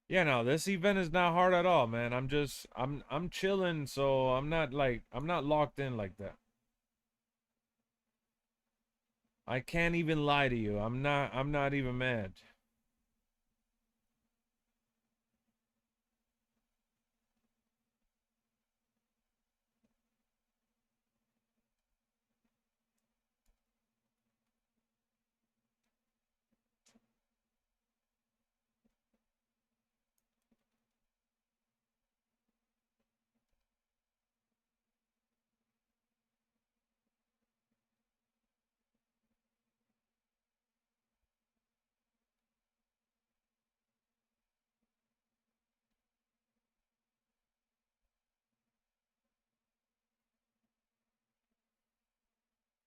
Yeah, no, this event is not hard at all, man. I'm chilling, so I'm not locked in like that. I can't even lie to you. I'm not even mad.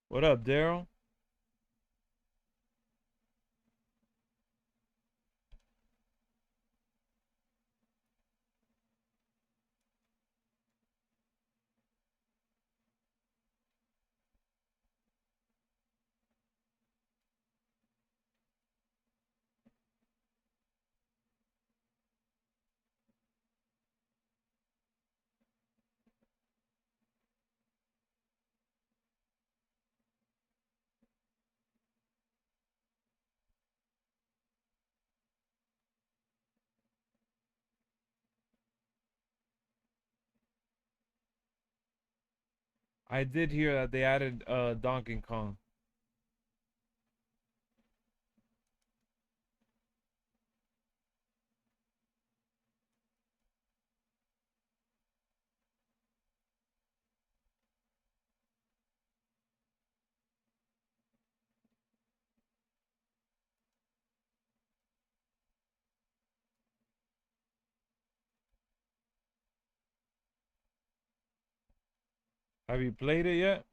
What up, Daryl? I did hear that they added Donkey Kong. Have you played it yet?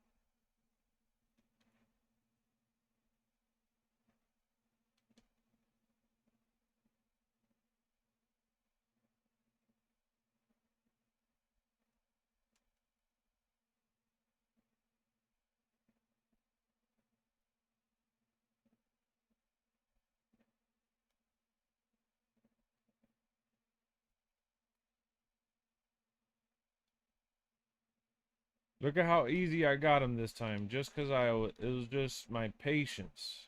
Look at how easy I got him this time, just because it was just my patience.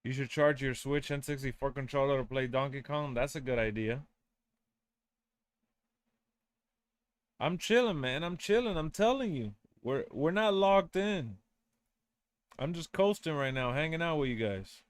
You should charge your Switch N64 controller to play Donkey Kong. That's a good idea. I'm chilling, man. I'm chilling. I'm telling you. We're not logged in. I'm just coasting right now, hanging out with you guys.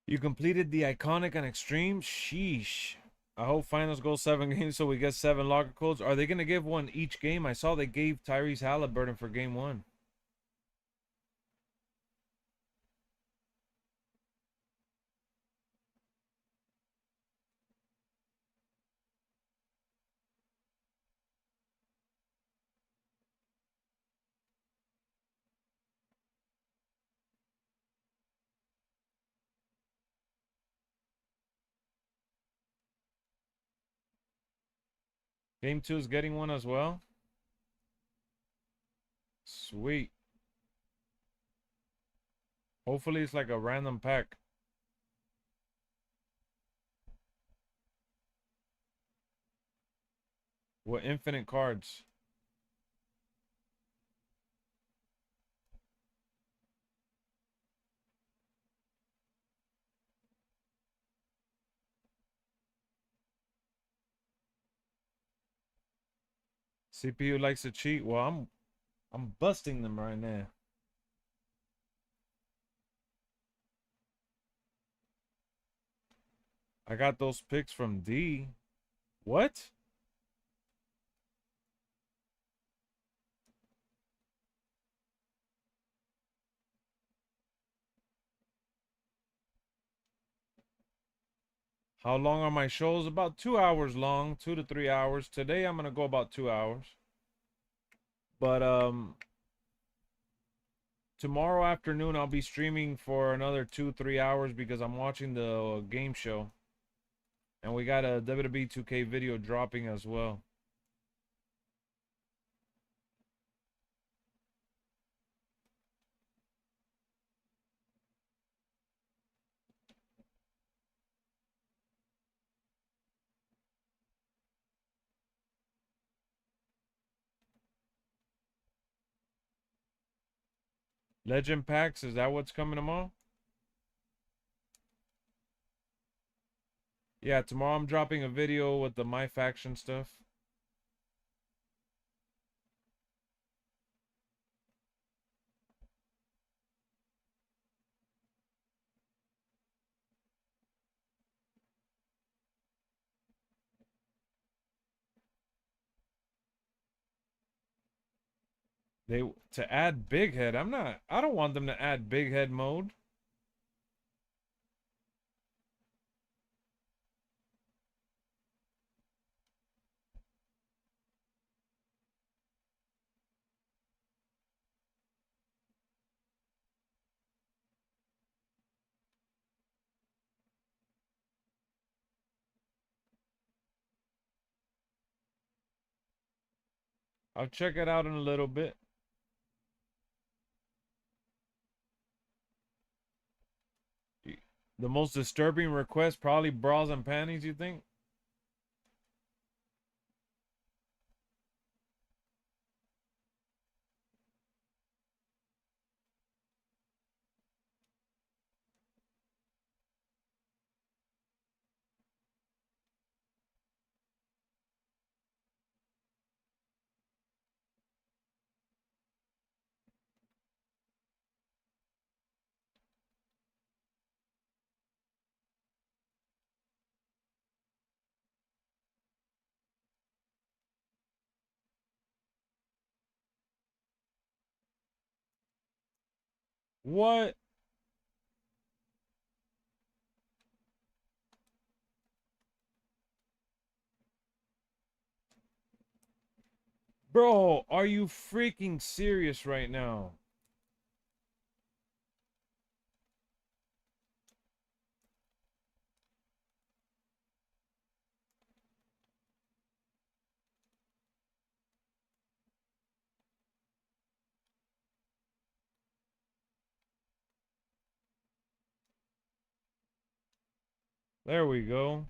You completed the iconic and extreme? Sheesh. I hope finals go 7 games so we get 7 locker codes. Are they going to give one each game? I saw they gave Tyrese Halliburton for game 1. Game 2 is getting one as well. Sweet. Hopefully it's like a random pack. With infinite cards. CPU likes to cheat. Well, I'm busting them right now. I got those picks from D. What? How long are my shows? About 2 hours long, 2 to 3 hours. Today I'm gonna go about 2 hours. But tomorrow afternoon I'll be streaming for another 2-3 hours because I'm watching the game show. And we got a WWE 2K video dropping as well. Legend packs, is that what's coming tomorrow? Yeah, tomorrow I'm dropping a video with the My Faction stuff. To add big head. I don't want them to add big head mode. I'll check it out in a little bit. The most disturbing request, probably bras and panties, you think? What? Bro, are you freaking serious right now? There we go.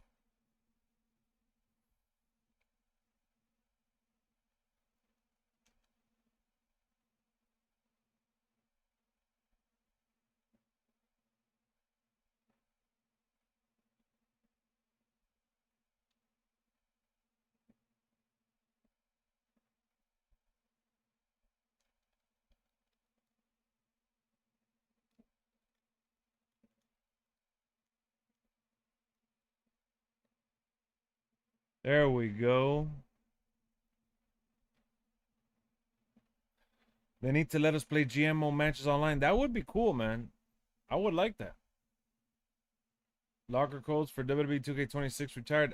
There we go. They need to let us play GMO matches online. That would be cool, man. I would like that. Locker codes for WWE 2k26 retired.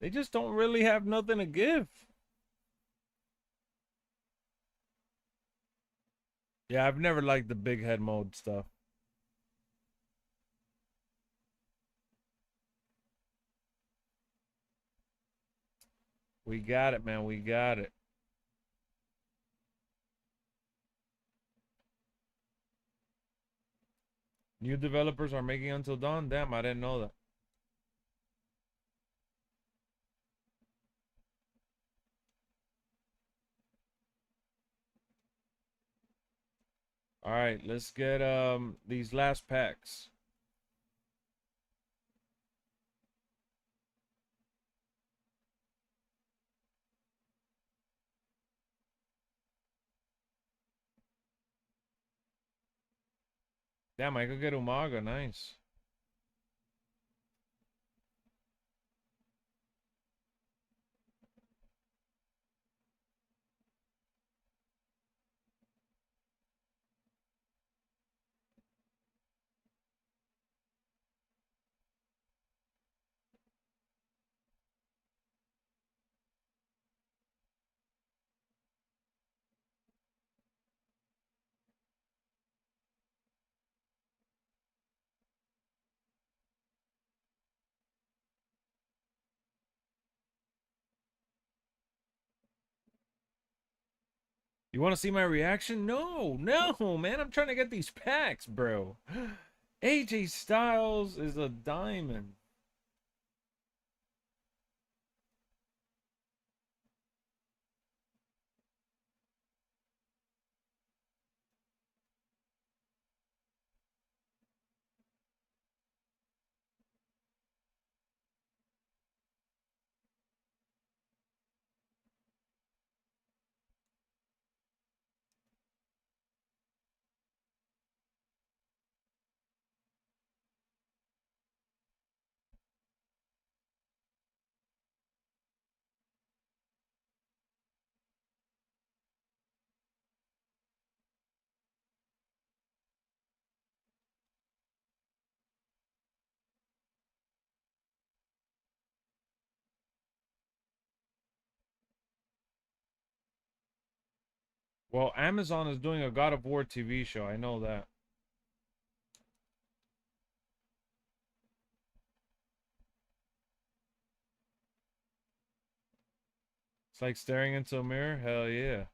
They just don't really have nothing to give. Yeah, I've never liked the big head mode stuff. We got it, man. We got it. New developers are making Until Dawn. Damn, I didn't know that. All right, let's get these last packs. Damn, I could get Umaga. Nice. You want to see my reaction? No, no, man. I'm trying to get these packs, bro. AJ Styles is a diamond. Well, Amazon is doing a God of War TV show. I know that. It's like staring into a mirror. Hell yeah.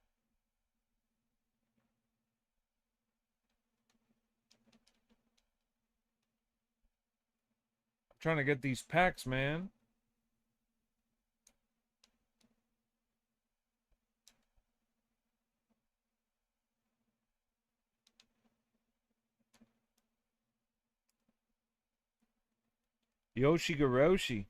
I'm trying to get these packs, man. Yoshi Garoshi.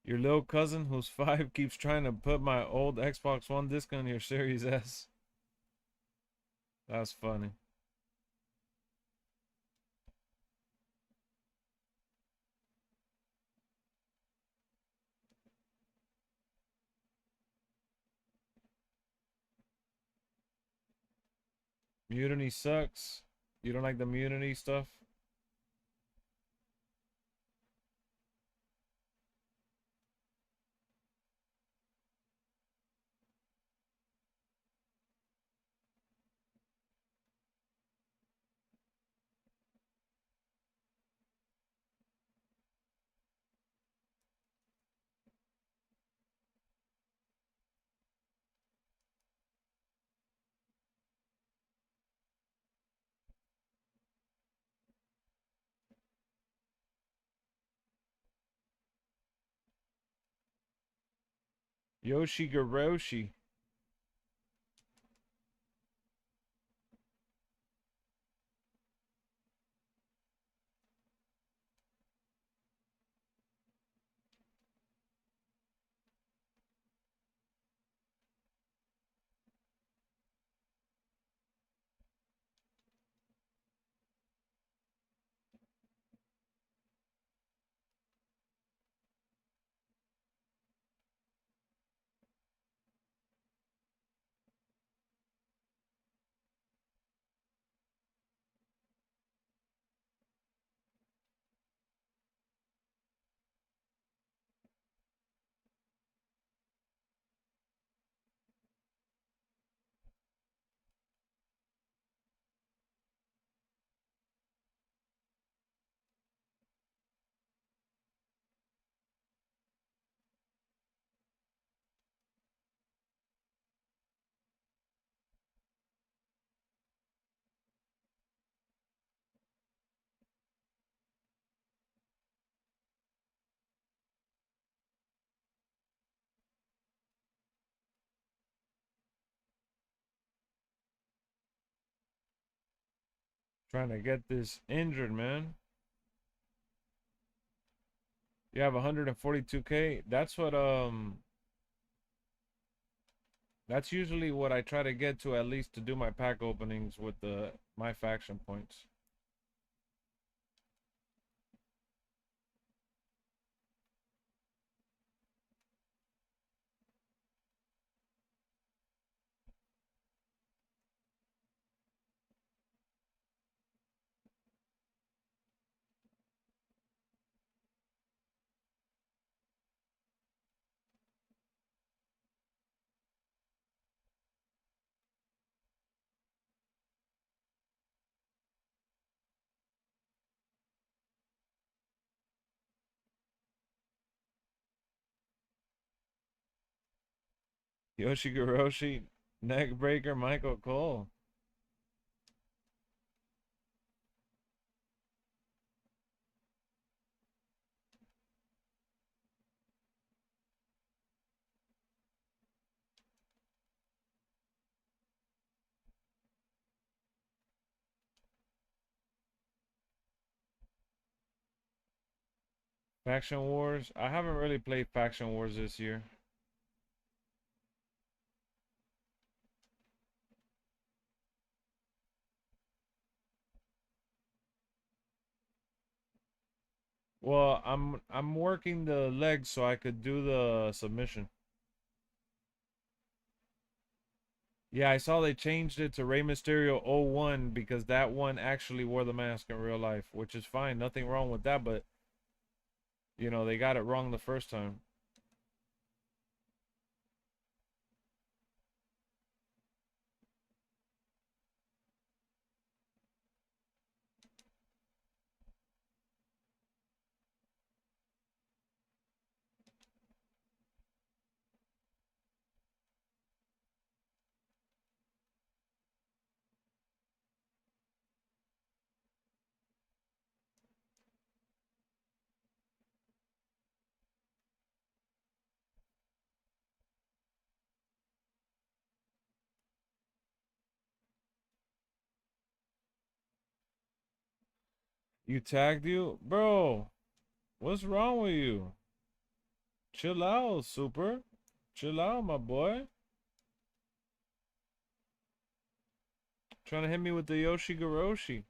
Your little cousin who's 5 keeps trying to put my old Xbox One disc on your Series S. That's funny. Mutiny sucks. You don't like the Mutiny stuff? Yoshi Garoshi. Trying to get this injured, man. You have 142k. That's usually what I try to get to, at least to do my pack openings with my faction points. Yoshi Garoshi, Neckbreaker, Michael Cole. Faction Wars. I haven't really played Faction Wars this year. Well, I'm working the legs so I could do the submission. Yeah, I saw they changed it to Rey Mysterio 01 because that one actually wore the mask in real life, which is fine. Nothing wrong with that, but you know, they got it wrong the first time. You tagged you? Bro, what's wrong with you? Chill out, Super. Chill out, my boy. Trying to hit me with the Yoshi Garoshi.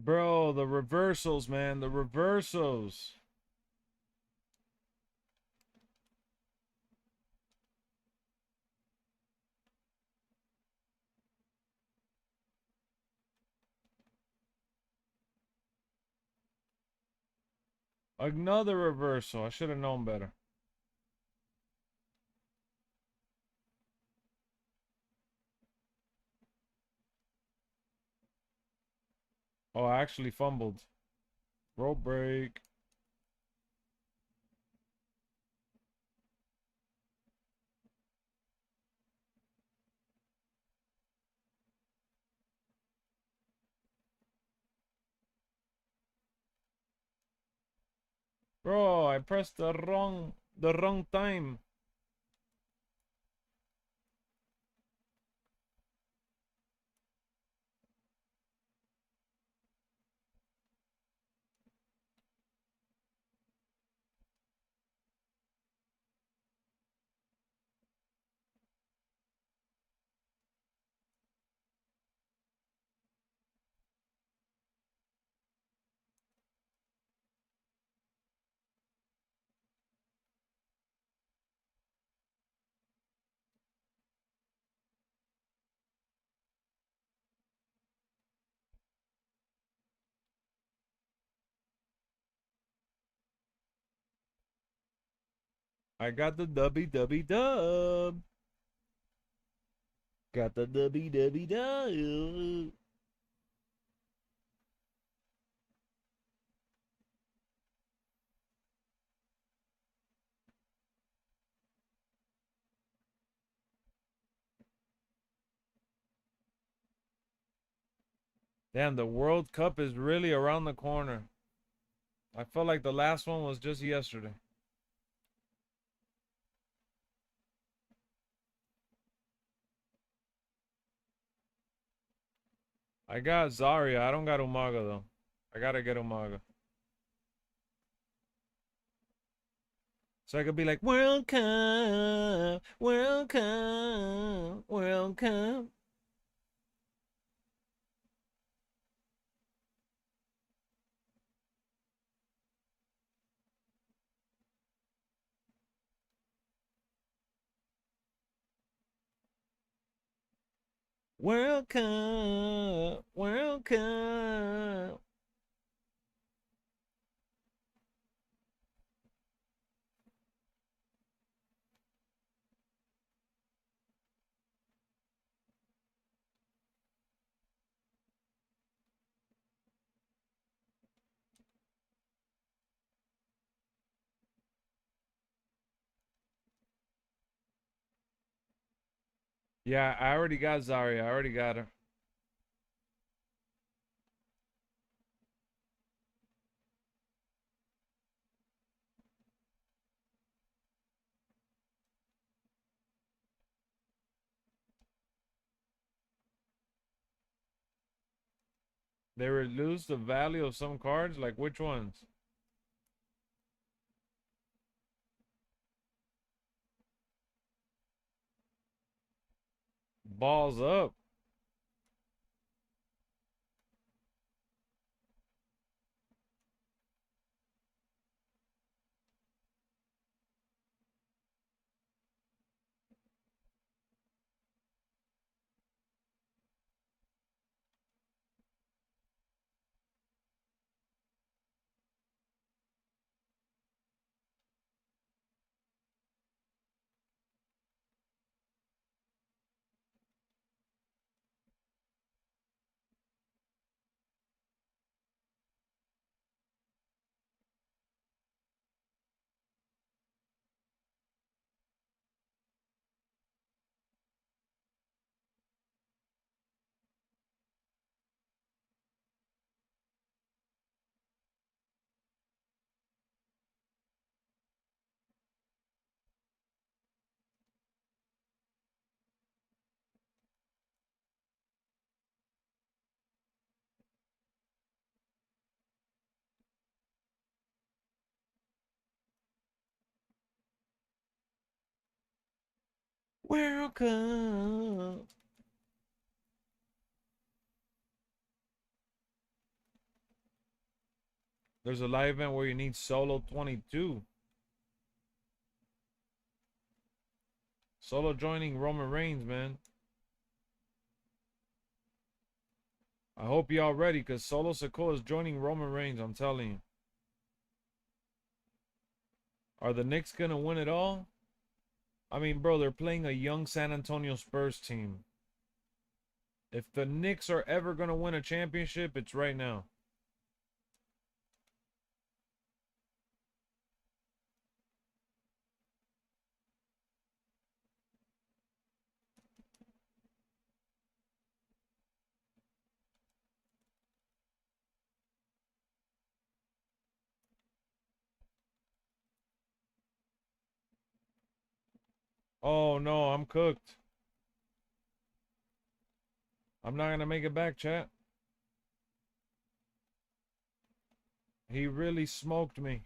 Bro, the reversals, man. The reversals. Another reversal. I should have known better. Oh, I actually fumbled. Rope break. Bro, I pressed the wrong time. I got the dubby dub. Got the dubby dub. Damn, the World Cup is really around the corner. I felt like the last one was just yesterday. I got Zarya. I don't got Umaga, though. I gotta get Umaga. So I could be like, World Cup, World Cup, World Cup. World Cup, World Cup. Yeah, I already got Zarya. I already got her. They reduce the value of some cards? Like which ones? Balls up. Welcome. There's a live event where you need Solo 22. Solo joining Roman Reigns, man. I hope y'all ready, because Solo Sikoa is joining Roman Reigns, I'm telling you. Are the Knicks going to win it all? I mean, bro, they're playing a young San Antonio Spurs team. If the Knicks are ever going to win a championship, it's right now. Oh, no, I'm cooked. I'm not going to make it back, chat. He really smoked me.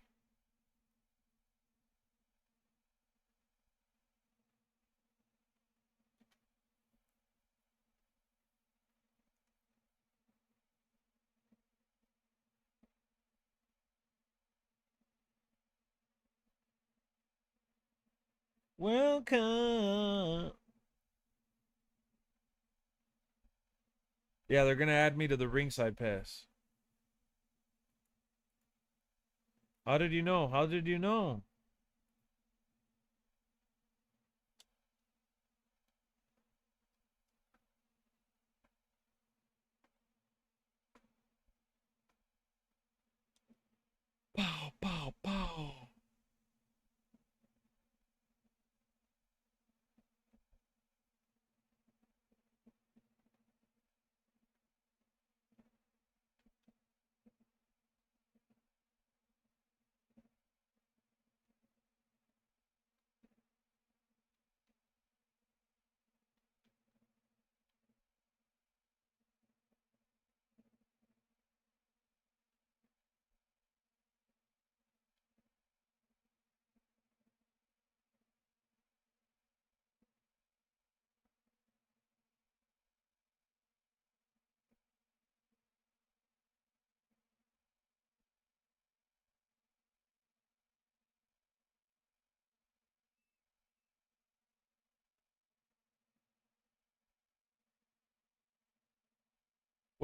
Welcome. Yeah, they're going to add me to the ringside pass. How did you know? How did you know? Pow, pow, pow.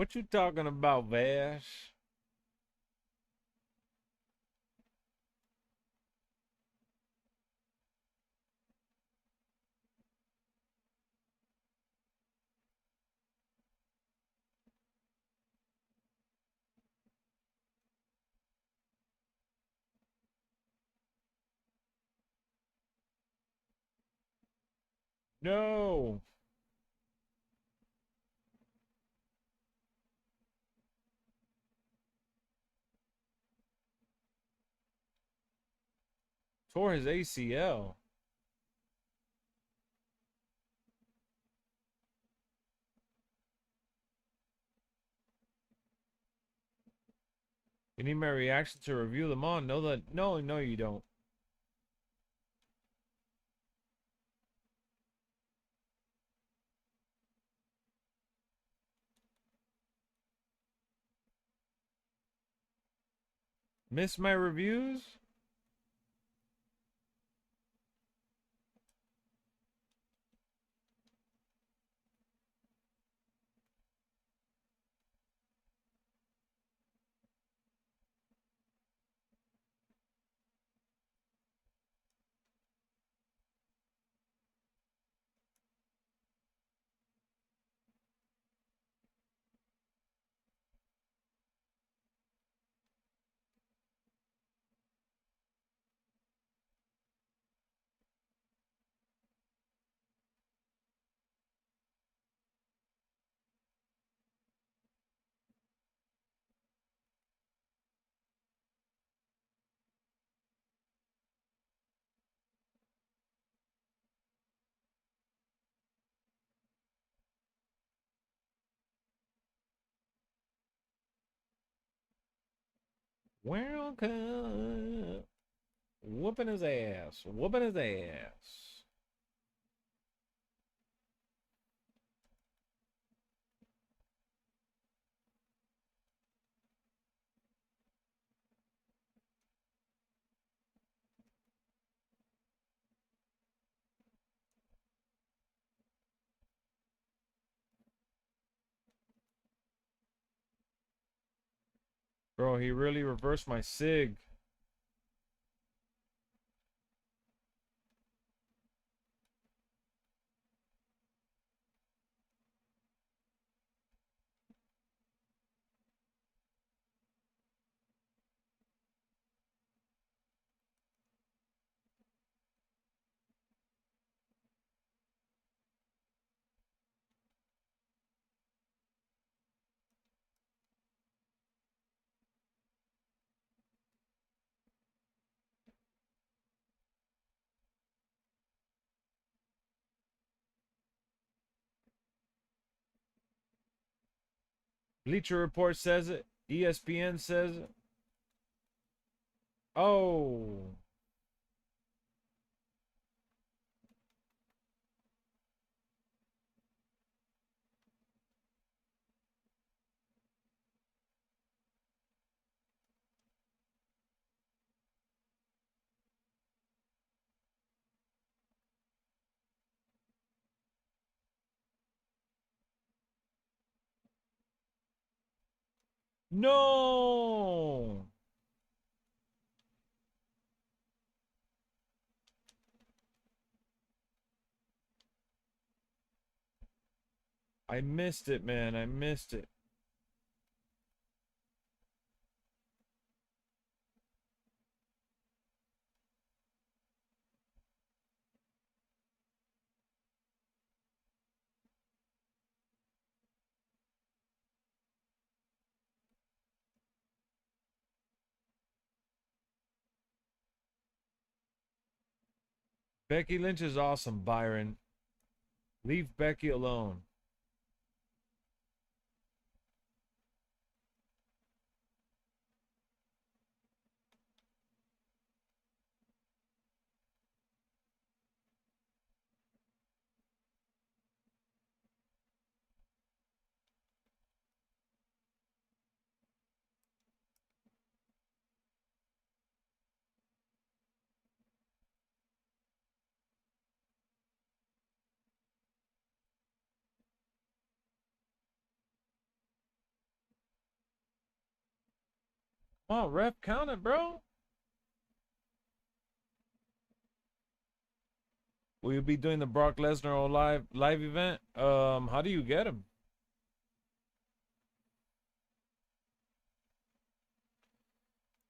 What you talking about, Vash? No. Tore his ACL. You need my reaction to review them on. No, you don't. Miss my reviews? Welcome. Whooping his ass. Whooping his ass. Bro, he really reversed my sig. Bleacher Report says it. ESPN says it. Oh. No. I missed it, man. I missed it. Becky Lynch is awesome, Byron. Leave Becky alone. Come on, ref, count it, bro. Will you be doing the Brock Lesnar live event? How do you get him?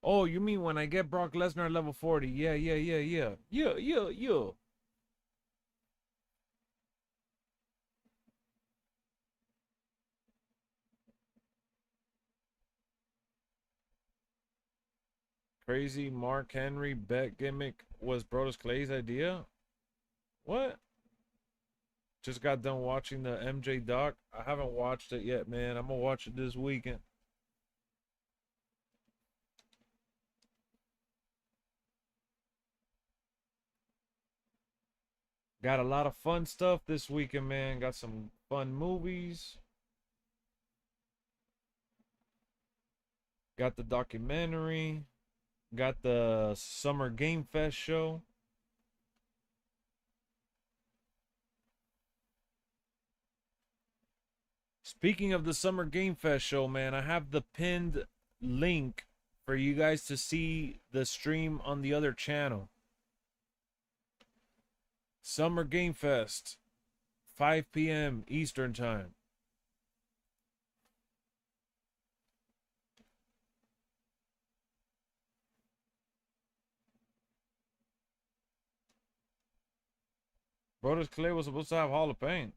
Oh, you mean when I get Brock Lesnar at level 40? Yeah. Yeah. Crazy Mark Henry bet gimmick was Brodus Clay's idea? What? Just got done watching the MJ doc. I haven't watched it yet, man. I'm gonna watch it this weekend. Got a lot of fun stuff this weekend, man. Got some fun movies. Got the documentary. Got the Summer Game Fest show. Speaking of the Summer Game Fest show, man, I have the pinned link for you guys to see the stream on the other channel. Summer Game Fest, 5 p.m. Eastern Time. Brothers Clay was supposed to have Hall of Fame.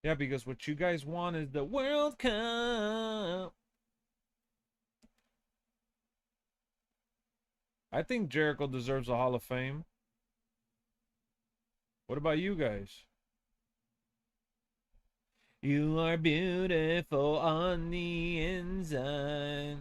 Yeah, because what you guys want is the World Cup. I think Jericho deserves a Hall of Fame. What about you guys? You are beautiful on the inside.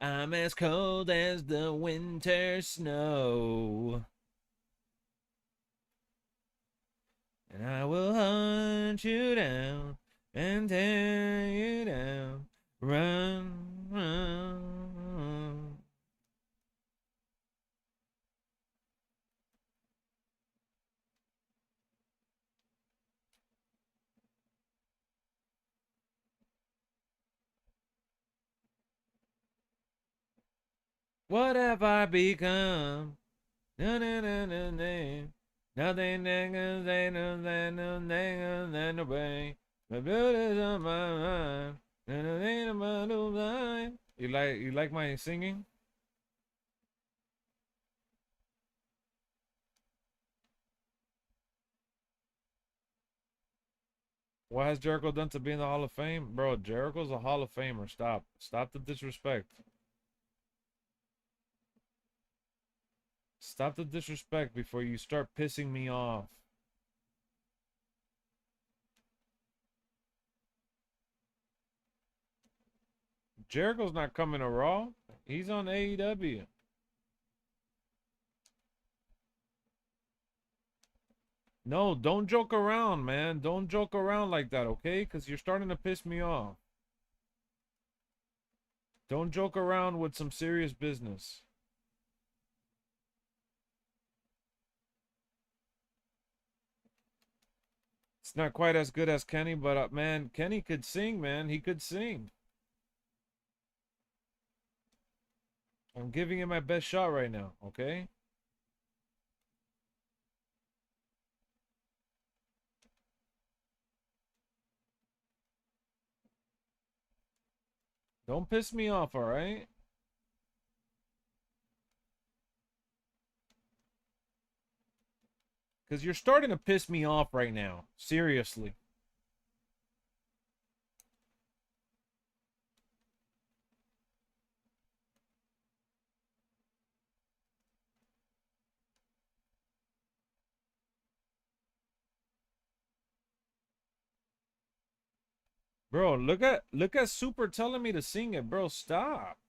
I'm as cold as the winter snow. And I will hunt you down and tear you down. Run, run. What have I become? Na, na, na, na, na. Nothing that can say nothing, nothing than the way. The beauty's on my mind. You like my singing? What has Jericho done to be in the Hall of Fame? Bro, Jericho's a Hall of Famer. Stop. Stop the disrespect. Stop the disrespect before you start pissing me off. Jericho's not coming to Raw. He's on AEW. No, don't joke around, man. Don't joke around like that, okay? Because you're starting to piss me off. Don't joke around with some serious business. It's not quite as good as Kenny, but man, Kenny could sing, man. He could sing. I'm giving him my best shot right now, okay? Don't piss me off, all right? Because you're starting to piss me off right now. Seriously. Bro, look at Super telling me to sing it, bro. Stop.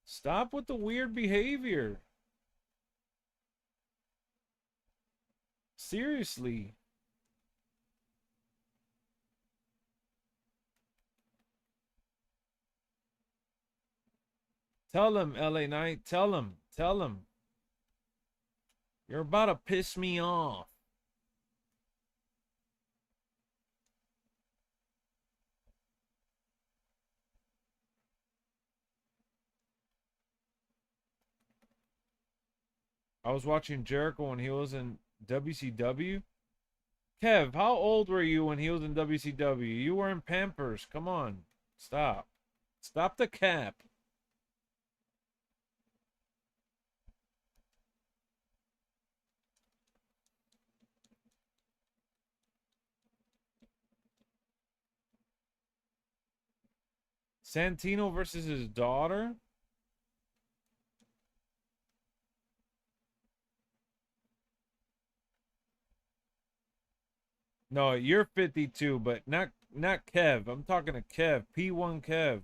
Stop with the weird behavior. Seriously. Tell him, LA Knight. Tell him. Tell him. You're about to piss me off. I was watching Jericho when he was in WCW. Kev, how old were you when he was in WCW? You were in Pampers. Come on. Stop. Stop the cap. Santino versus his daughter? No, you're 52, but not Kev. I'm talking to Kev. P1 Kev.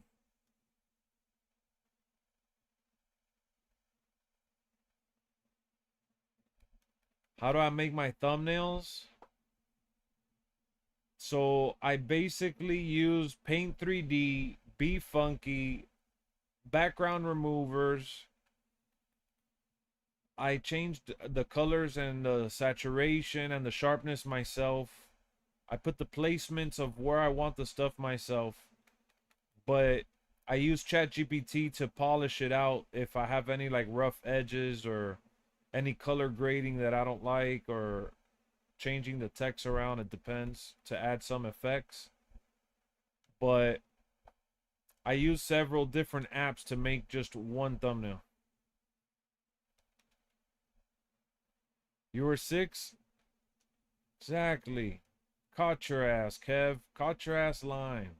How do I make my thumbnails? So I basically use Paint 3D, Be Funky, background removers. I changed the colors and the saturation and the sharpness myself. I put the placements of where I want the stuff myself. But I use ChatGPT to polish it out if I have any like rough edges or any color grading that I don't like or changing the text around. It depends to add some effects. But I use several different apps to make just one thumbnail. You were 6? Exactly. Caught your ass, Kev. Caught your ass lying.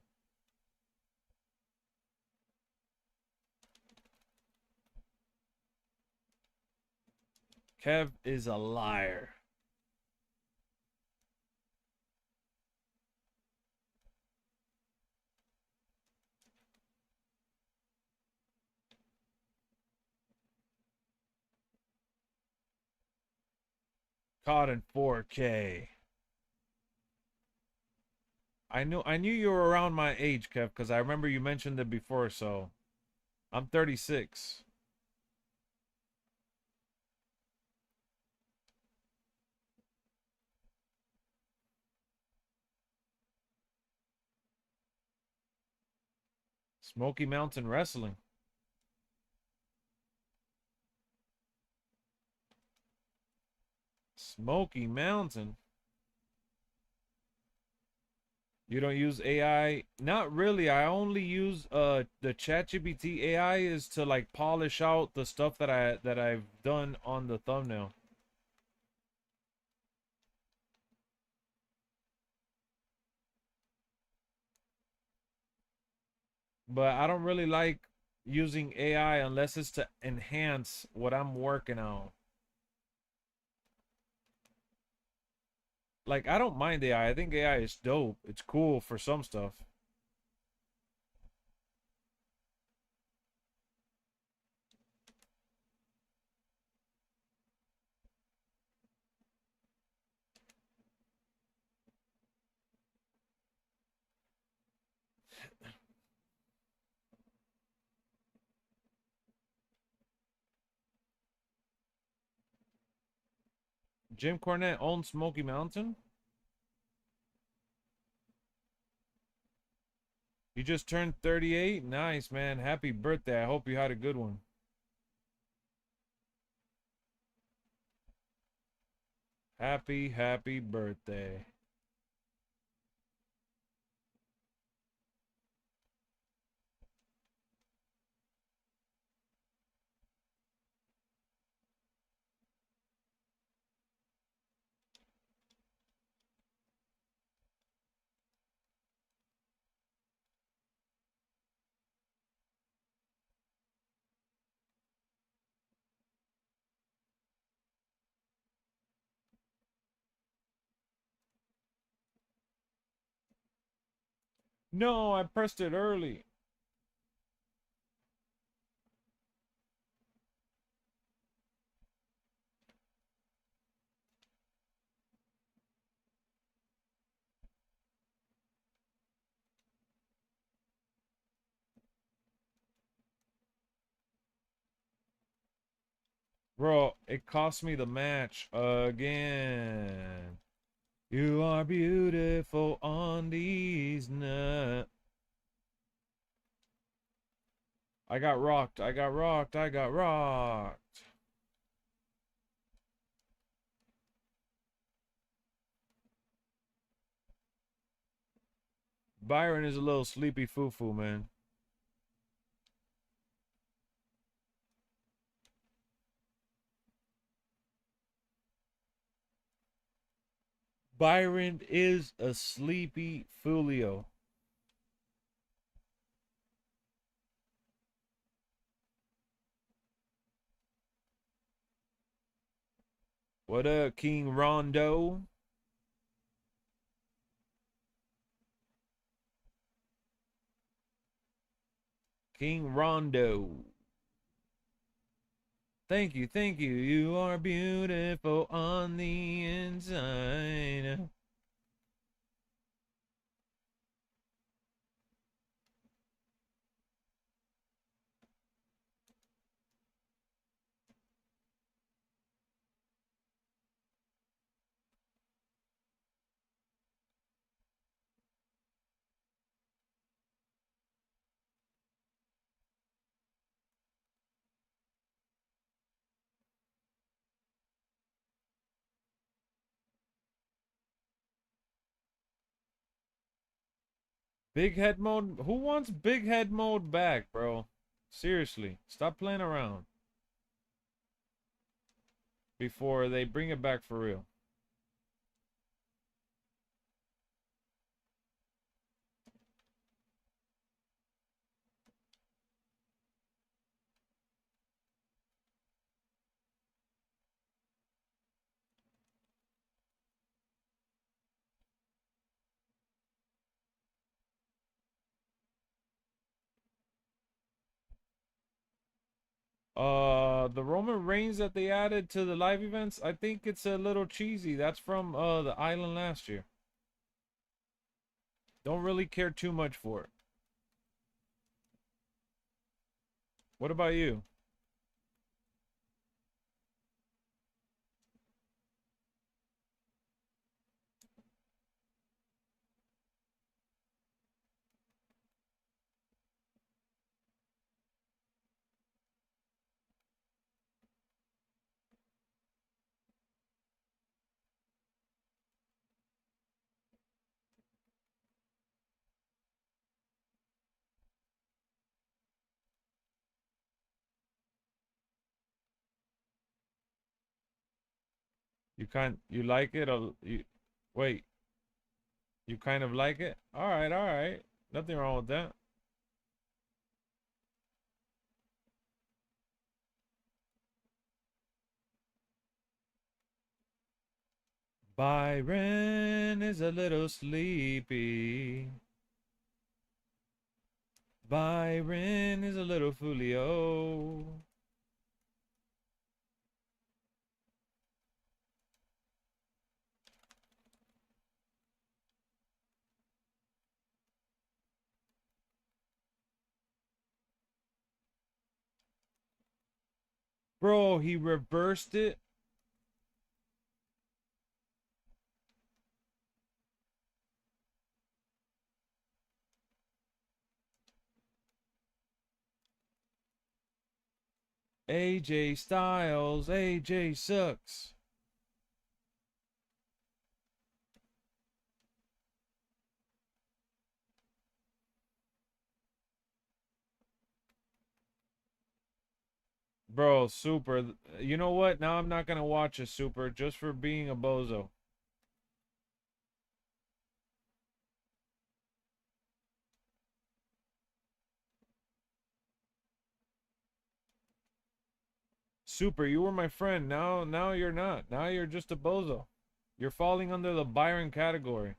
Kev is a liar. Caught in 4K. I knew you were around my age, Kev, because I remember you mentioned it before, so I'm 36. Smoky Mountain Wrestling. Smoky Mountain. You don't use AI? Not really. I only use the ChatGPT AI is to like polish out the stuff that I've done on the thumbnail. But I don't really like using AI unless it's to enhance what I'm working on. Like I don't mind AI. I think AI is dope. It's cool for some stuff. Jim Cornette owns Smoky Mountain. You just turned 38. Nice, man. Happy birthday. I hope you had a good one. Happy birthday. No, I pressed it early. Bro, it cost me the match again. You are beautiful on these nuts. I got rocked. I got rocked. I got rocked. Byron is a little sleepy foo-foo, man. Byron is a sleepy Fulio. What up, King Rondo? King Rondo. Thank you, thank you. You are beautiful on the inside. Big head mode? Who wants big head mode back, bro? Seriously, stop playing around before they bring it back for real. The Roman Reigns that they added to the live events, I think it's a little cheesy. That's from the island last year. Don't really care too much for it. What about you? You like it or you wait, you kind of like it? All right. Nothing wrong with that. Byron is a little sleepy. Byron is a little foolio. Bro, he reversed it. AJ Styles, AJ sucks. Bro, Super. You know what? Now I'm not gonna watch a Super just for being a bozo. Super, you were my friend. Now you're not. Now you're just a bozo. You're falling under the Byron category.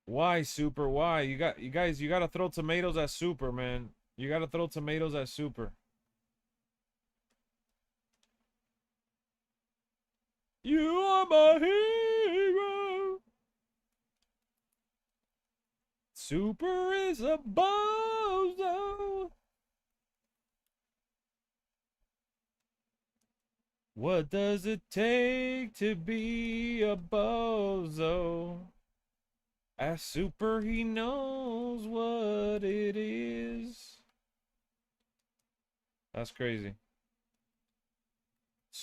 Why, Super? Why? You guys, you gotta throw tomatoes at Super, man. You gotta throw tomatoes at Super. You are my hero. Super is a bozo. What does it take to be a bozo? As Super, he knows what it is. That's crazy.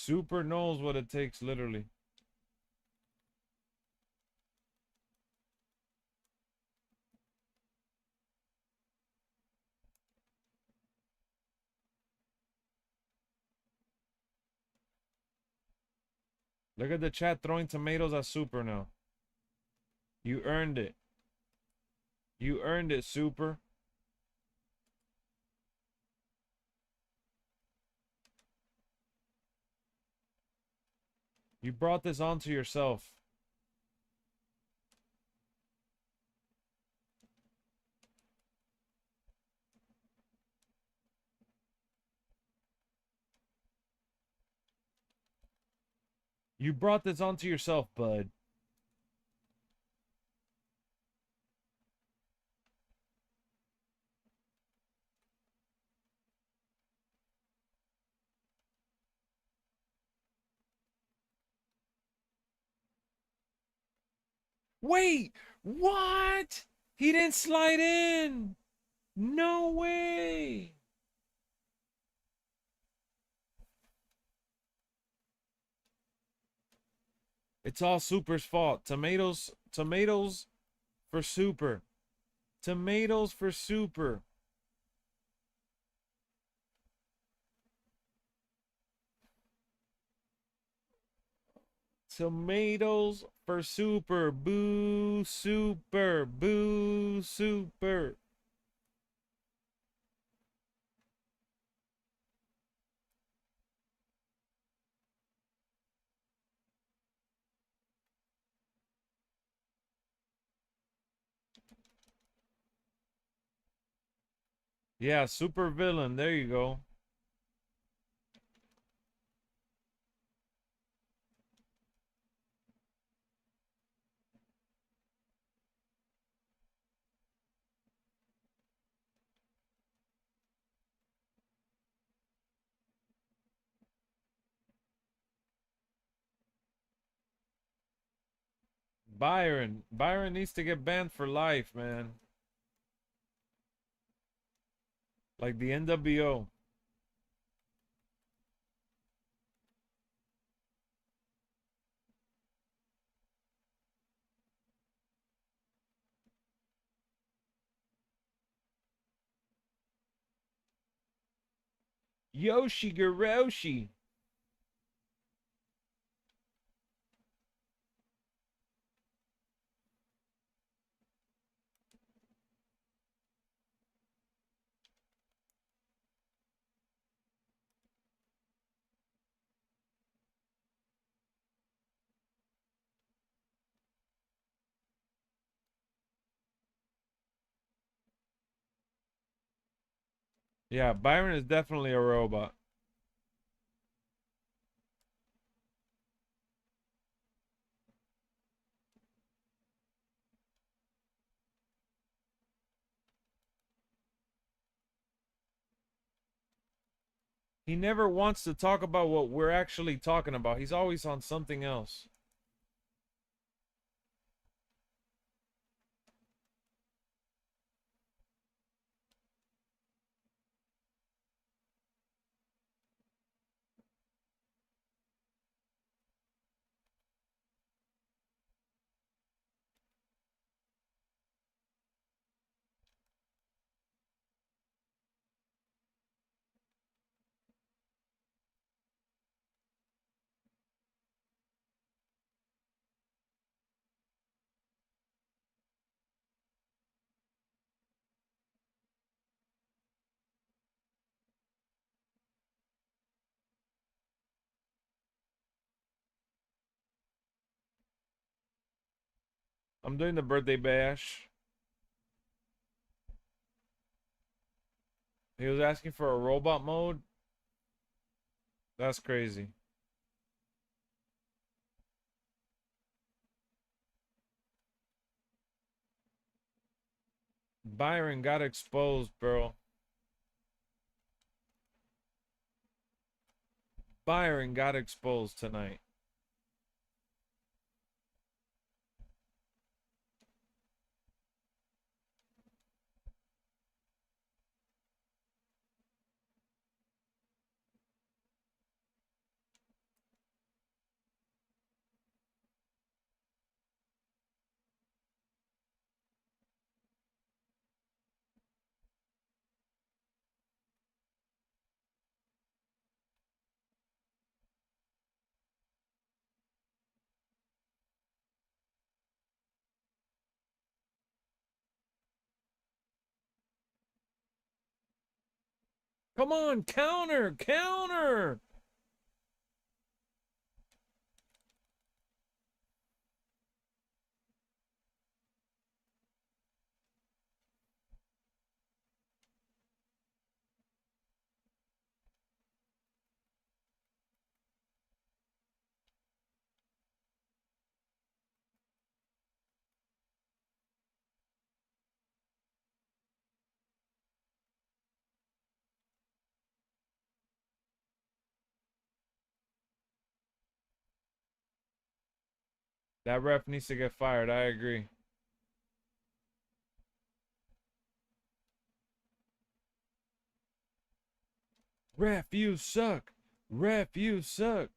Super knows what it takes, literally. Look at the chat throwing tomatoes at Super now. You earned it. You earned it, Super. You brought this onto yourself. You brought this onto yourself, bud. Wait, what? He didn't slide in. No way. It's all Super's fault. Tomatoes for Super. Tomatoes for Super. Tomatoes for Super. Boo Super. Boo Super. Yeah, super villain. There you go. Byron. Byron needs to get banned for life, man. Like the NWO. Yoshi Garoshi. Yeah, Byron is definitely a robot. He never wants to talk about what we're actually talking about. He's always on something else. I'm doing the birthday bash. He was asking for a robot mode. That's crazy. Byron got exposed, bro. Byron got exposed tonight. Come on, counter, counter. That ref needs to get fired. I agree. Ref, you suck. Ref, you suck.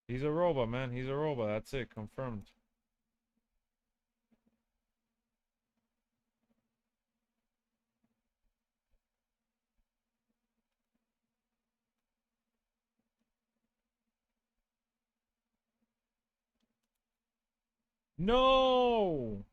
He's a robot, man. He's a robot. That's it. Confirmed. No!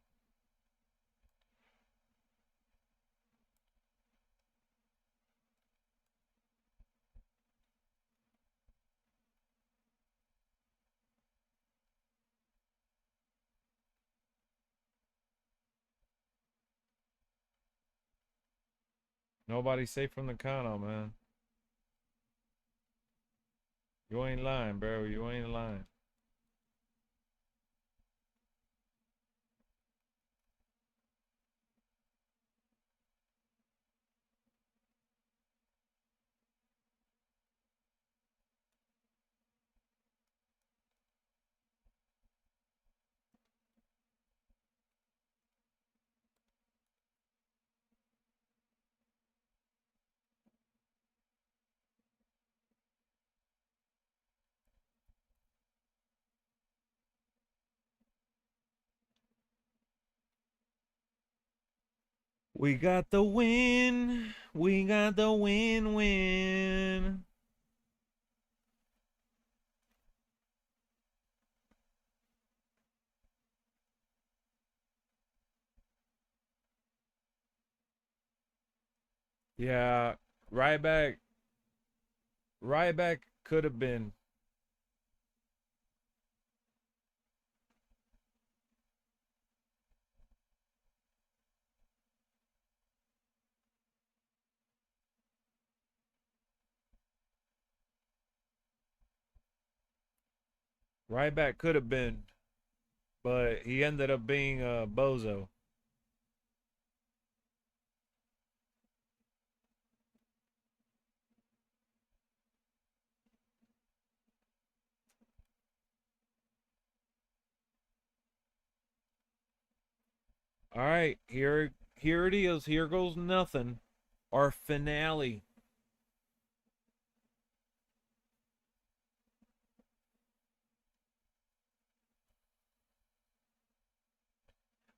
Nobody's safe from the count out, man. You ain't lying, bro. You ain't lying. We got the win. We got the win-win. Yeah, Ryback. Ryback could have been. Ryback could have been, but he ended up being a bozo. All right, here it is. Here goes nothing. Our finale.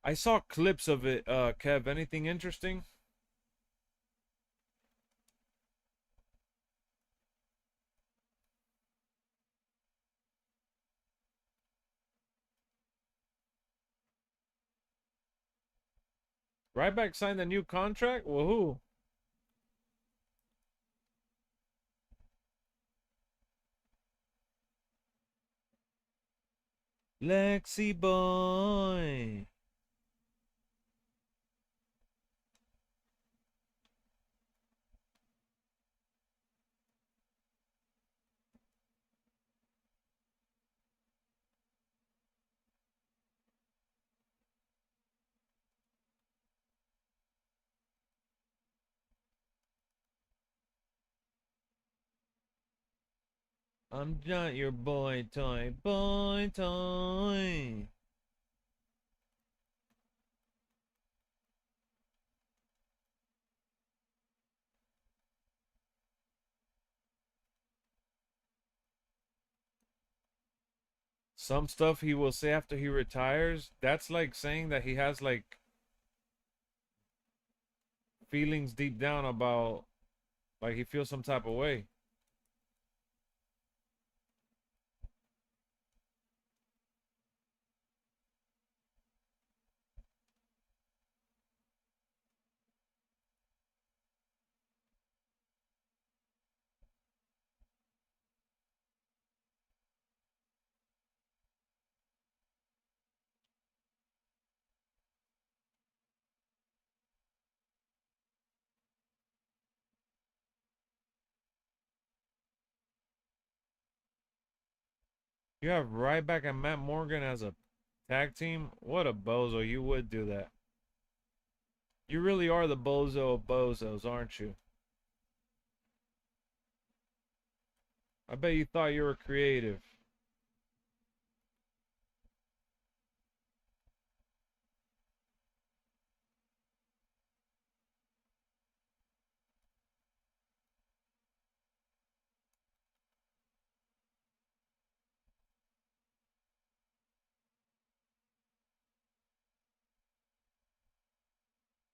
I saw clips of it, Kev. Anything interesting? Ryback signed a new contract? Woohoo. Lexi boy. I'm not your boy toy, boy toy. Some stuff he will say after he retires, that's like saying that he has like feelings deep down about like he feels some type of way. You have Ryback and Matt Morgan as a tag team? What a bozo. You would do that. You really are the bozo of bozos, aren't you? I bet you thought you were creative.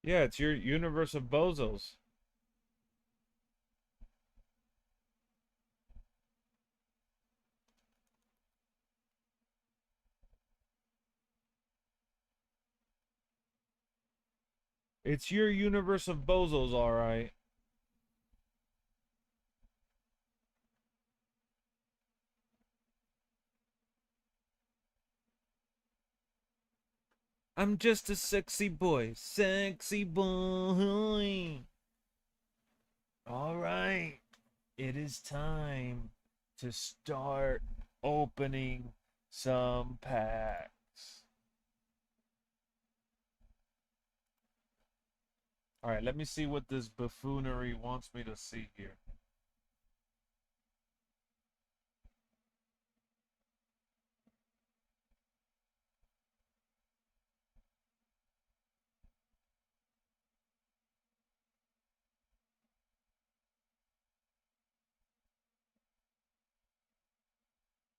Yeah, it's your universe of bozos. It's your universe of bozos, all right. I'm just a sexy boy, sexy boy. All right, it is time to start opening some packs. All right, let me see what this buffoonery wants me to see here.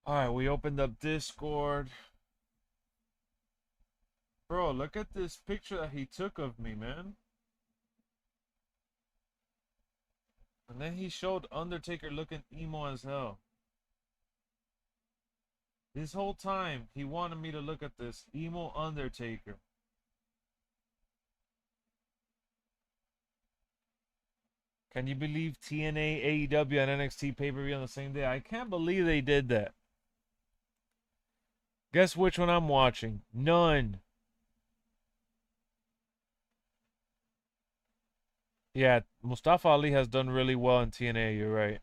All right, we opened up Discord. Bro, look at this picture that he took of me, man. And then he showed Undertaker looking emo as hell. This whole time, he wanted me to look at this emo Undertaker. Can you believe TNA, AEW, and NXT pay-per-view on the same day? I can't believe they did that. Guess which one I'm watching? None. Yeah, Mustafa Ali has done really well in TNA, you're right.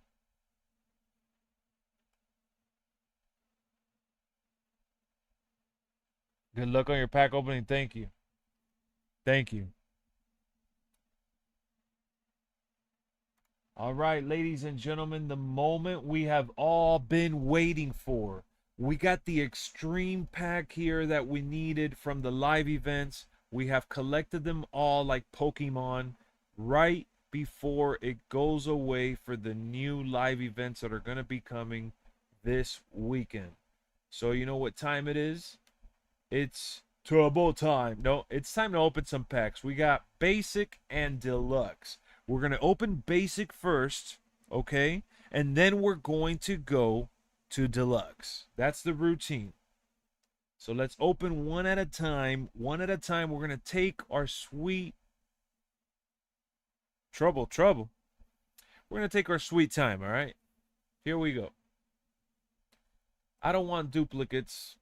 Good luck on your pack opening. Thank you. Thank you. All right, ladies and gentlemen, the moment we have all been waiting for. We got the extreme pack here that we needed from the live events. We have collected them all like Pokemon right before it goes away for the new live events that are going to be coming this weekend. So you know what time it is? It's turbo time. No, it's time to open some packs. We got basic and deluxe. We're going to open basic first, okay? And then we're going to go to deluxe. That's the routine. So let's open one at a time. One at a time. We're going to take our sweet trouble. We're going to take our sweet time, all right? Here we go. I don't want duplicates.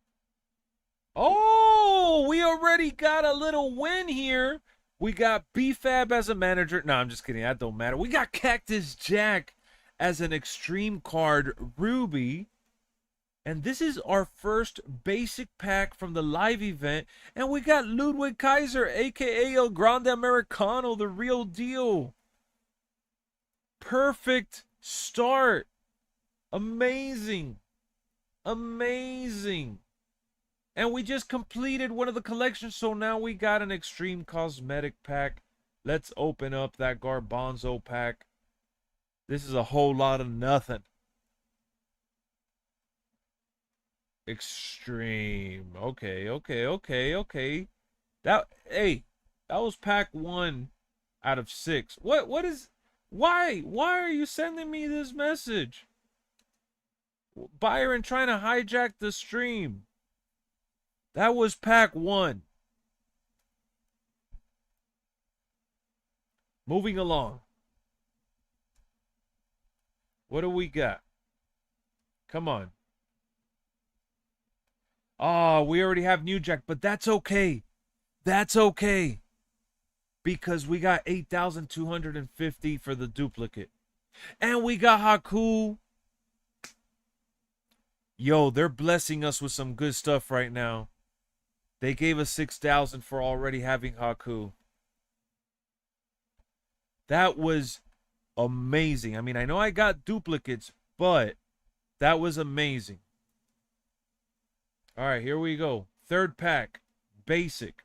Oh, we already got a little win here. We got BFAB as a manager. No, I'm just kidding. That don't matter. We got Cactus Jack as an extreme card, Ruby. And this is our first basic pack from the live event. And we got Ludwig Kaiser, a.k.a. El Grande Americano, the real deal. Perfect start. Amazing. Amazing. And we just completed one of the collections, so now we got an extreme cosmetic pack. Let's open up that Garbanzo pack. This is a whole lot of nothing. Extreme. Okay. That was pack 1 out of 6. What is why are you sending me this message? Byron trying to hijack the stream. That was pack 1. Moving along. What do we got? Come on. Oh, we already have New Jack, but that's okay. That's okay. Because we got 8,250 for the duplicate. And we got Haku. Yo, they're blessing us with some good stuff right now. They gave us 6,000 for already having Haku. That was amazing. I mean, I know I got duplicates, but that was amazing. All right, here we go. Third pack, basic.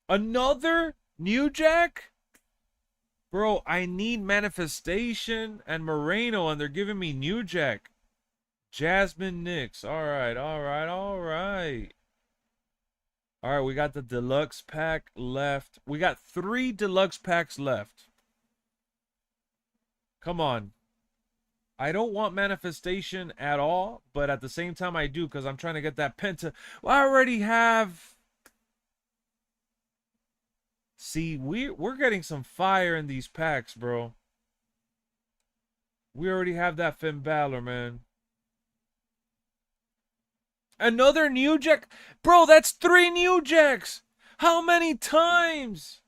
Another New Jack? Bro, I need Manifestation and Moreno, and they're giving me New Jack. Jasmine Nix. All right. All right, we got the deluxe pack left. We got 3 deluxe packs left. Come on. I don't want Manifestation at all, but at the same time I do, because I'm trying to get that Penta. Well, I already have... See, we're getting some fire in these packs, bro. We already have that Finn Balor, man. Another New Jack? Bro, that's 3 New Jacks! How many times?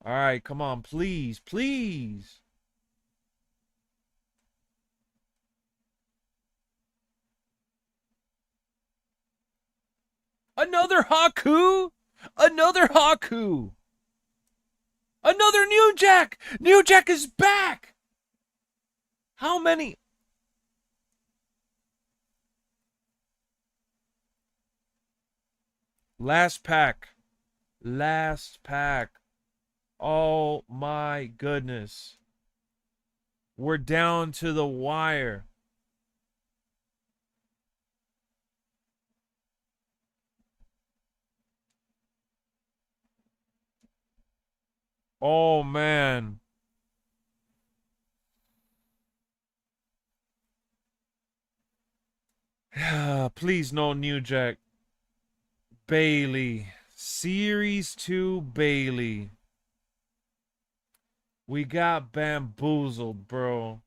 Alright, come on, please. Another Haku! Another New Jack! New Jack is back! How many? Last pack. Oh my goodness. We're down to the wire. Oh man. Please no New Jack. Bailey. Series 2 Bailey. We got bamboozled, bro.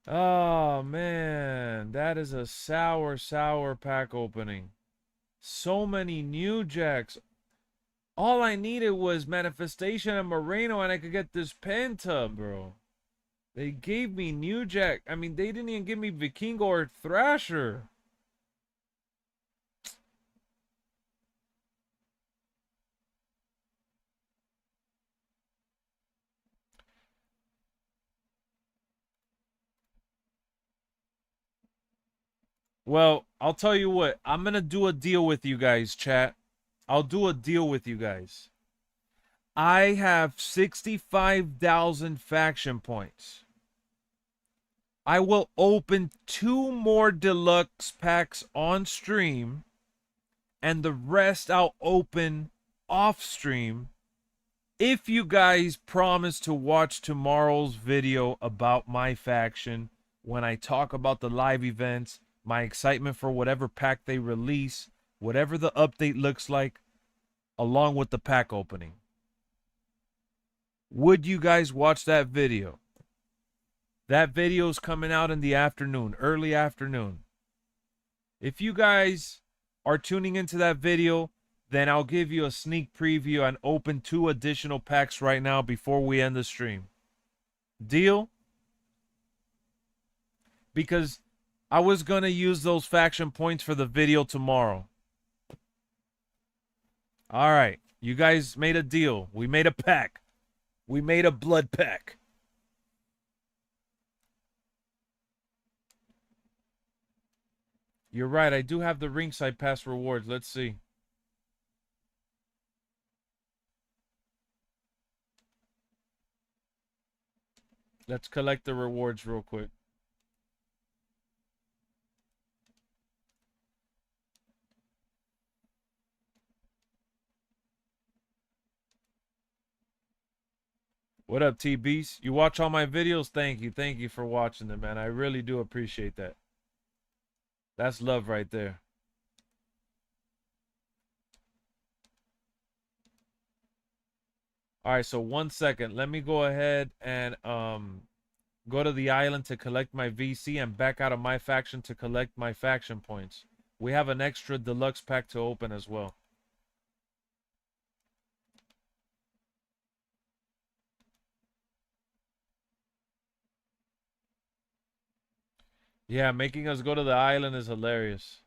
Oh, man. That is a sour pack opening. So many New Jacks. All I needed was Manifestation and Moreno, and I could get this Penta, bro. They gave me New Jack. I mean, they didn't even give me Vikingo or Thrasher. Well, I'll tell you what. I'm going to do a deal with you guys, chat. I'll do a deal with you guys. I have 65,000 faction points. I will open 2 more deluxe packs on stream, and the rest I'll open off stream if you guys promise to watch tomorrow's video about my faction when I talk about the live events, my excitement for whatever pack they release, whatever the update looks like, along with the pack opening. Would you guys watch that video? That video is coming out in the afternoon, early afternoon. If you guys are tuning into that video, then I'll give you a sneak preview and open 2 additional packs right now before we end the stream. Deal? Because I was going to use those faction points for the video tomorrow. All right. You guys made a deal. We made a pack. We made a blood pack. You're right. I do have the ringside pass rewards. Let's see. Let's collect the rewards real quick. What up, T-Beast? You watch all my videos? Thank you. Thank you for watching them, man. I really do appreciate that. That's love right there. All right, so 1 second. Let me go ahead and go to the island to collect my VC and back out of my faction to collect my faction points. We have an extra deluxe pack to open as well. Yeah, making us go to the island is hilarious.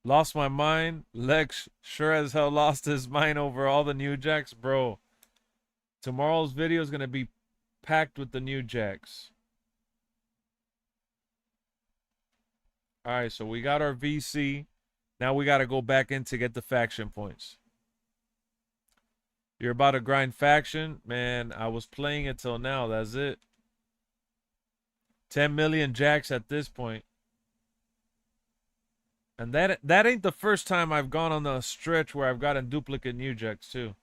Lost my mind. Lex sure as hell lost his mind over all the new jacks. Bro, tomorrow's video is going to be packed with the new jacks. All right, so we got our VC. Now we got to go back in to get the faction points. You're about to grind faction? Man, I was playing it till now. That's it. 10 million jacks at this point. And that ain't the first time I've gone on the stretch where I've gotten duplicate new jacks too.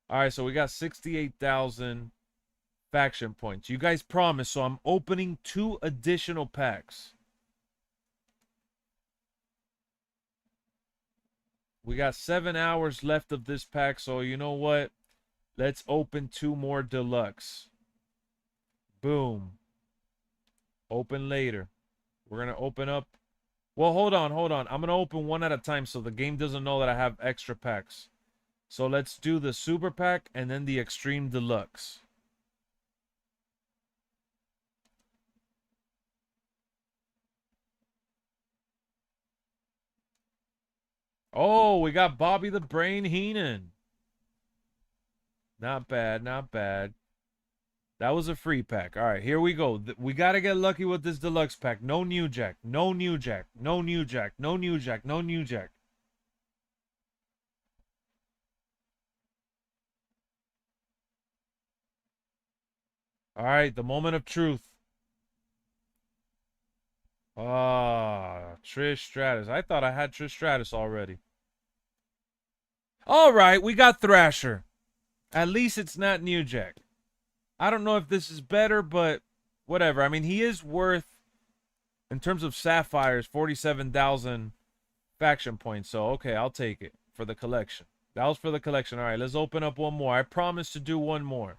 All right, so we got 68,000 faction points. You guys promised, so I'm opening 2 additional packs. We got 7 hours left of this pack, so you know what? Let's open 2 more deluxe. Boom. Open later. We're going to open up. Well, hold on. I'm going to open 1 at a time so the game doesn't know that I have extra packs. So let's do the super pack and then the extreme deluxe. Oh, we got Bobby the Brain Heenan. Not bad, not bad. That was a free pack. All right, here we go. We got to get lucky with this deluxe pack. No new jack. No new jack. No new jack. No new jack. No new jack. All right, the moment of truth. Ah, Trish Stratus. I thought I had Trish Stratus already. All right, we got Thrasher. At least it's not New Jack. I don't know if this is better, but whatever. I mean, he is worth, in terms of sapphires, 47,000 faction points. So, okay, I'll take it for the collection. That was for the collection. All right, let's open up 1 more. I promise to do 1 more.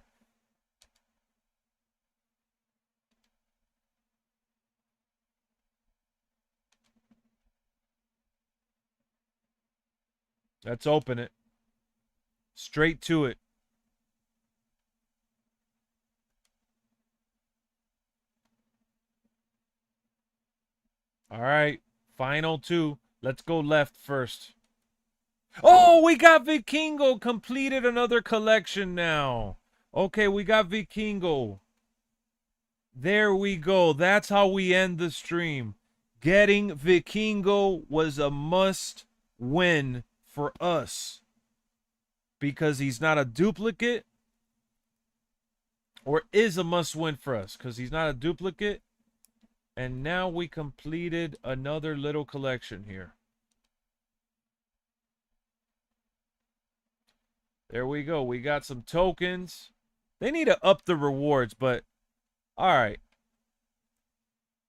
Let's open it. Straight to it. All right. Final 2. Let's go left first. Oh, we got Vikingo. Completed another collection now. Okay, we got Vikingo. There we go. That's how we end the stream. Getting Vikingo was a must win for us because he's not a duplicate, or is a must win for us because he's not a duplicate. And now we completed another little collection here. There we go. We got some tokens. They need to up the rewards, but all right.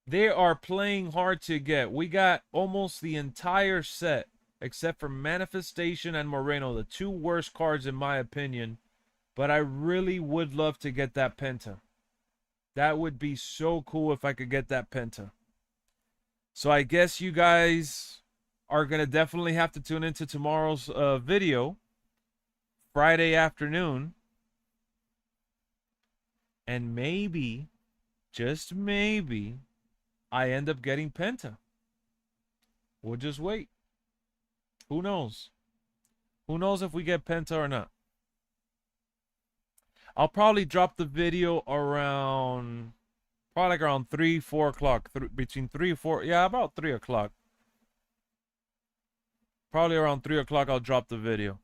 They are playing hard to get. We got almost the entire set, except for Manifestation and Moreno, the two worst cards in my opinion. But I really would love to get that Penta. That would be so cool if I could get that Penta. So I guess you guys are going to definitely have to tune into tomorrow's video, Friday afternoon. And maybe, just maybe, I end up getting Penta. We'll just wait. Who knows? Who knows if we get Penta or not? I'll probably drop the video around, probably like around 3, 4 o'clock. Between 3 and 4. Yeah, about 3 o'clock. Probably around 3 o'clock I'll drop the video.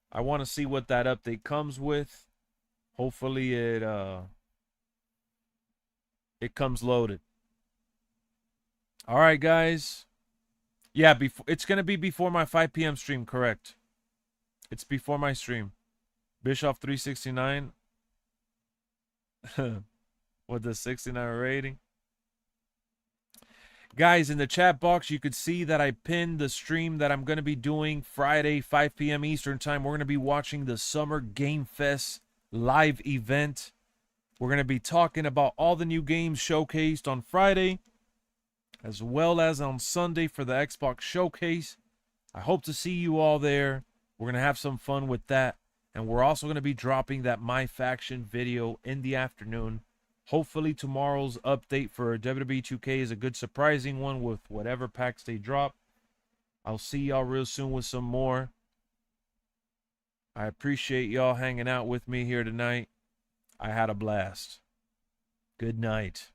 I want to see what that update comes with. Hopefully it comes loaded. All right, guys. Yeah, it's going to be before my 5 p.m. stream, correct? It's before my stream. Bischoff 369 with the 69 rating. Guys, in the chat box, you could see that I pinned the stream that I'm going to be doing Friday, 5 p.m. Eastern Time. We're going to be watching the Summer Game Fest live event. We're going to be talking about all the new games showcased on Friday, as well as on Sunday for the Xbox Showcase. I hope to see you all there. We're going to have some fun with that. And we're also going to be dropping that My Faction video in the afternoon. Hopefully tomorrow's update for WWE 2K is a good surprising one with whatever packs they drop. I'll see y'all real soon with some more. I appreciate y'all hanging out with me here tonight. I had a blast. Good night.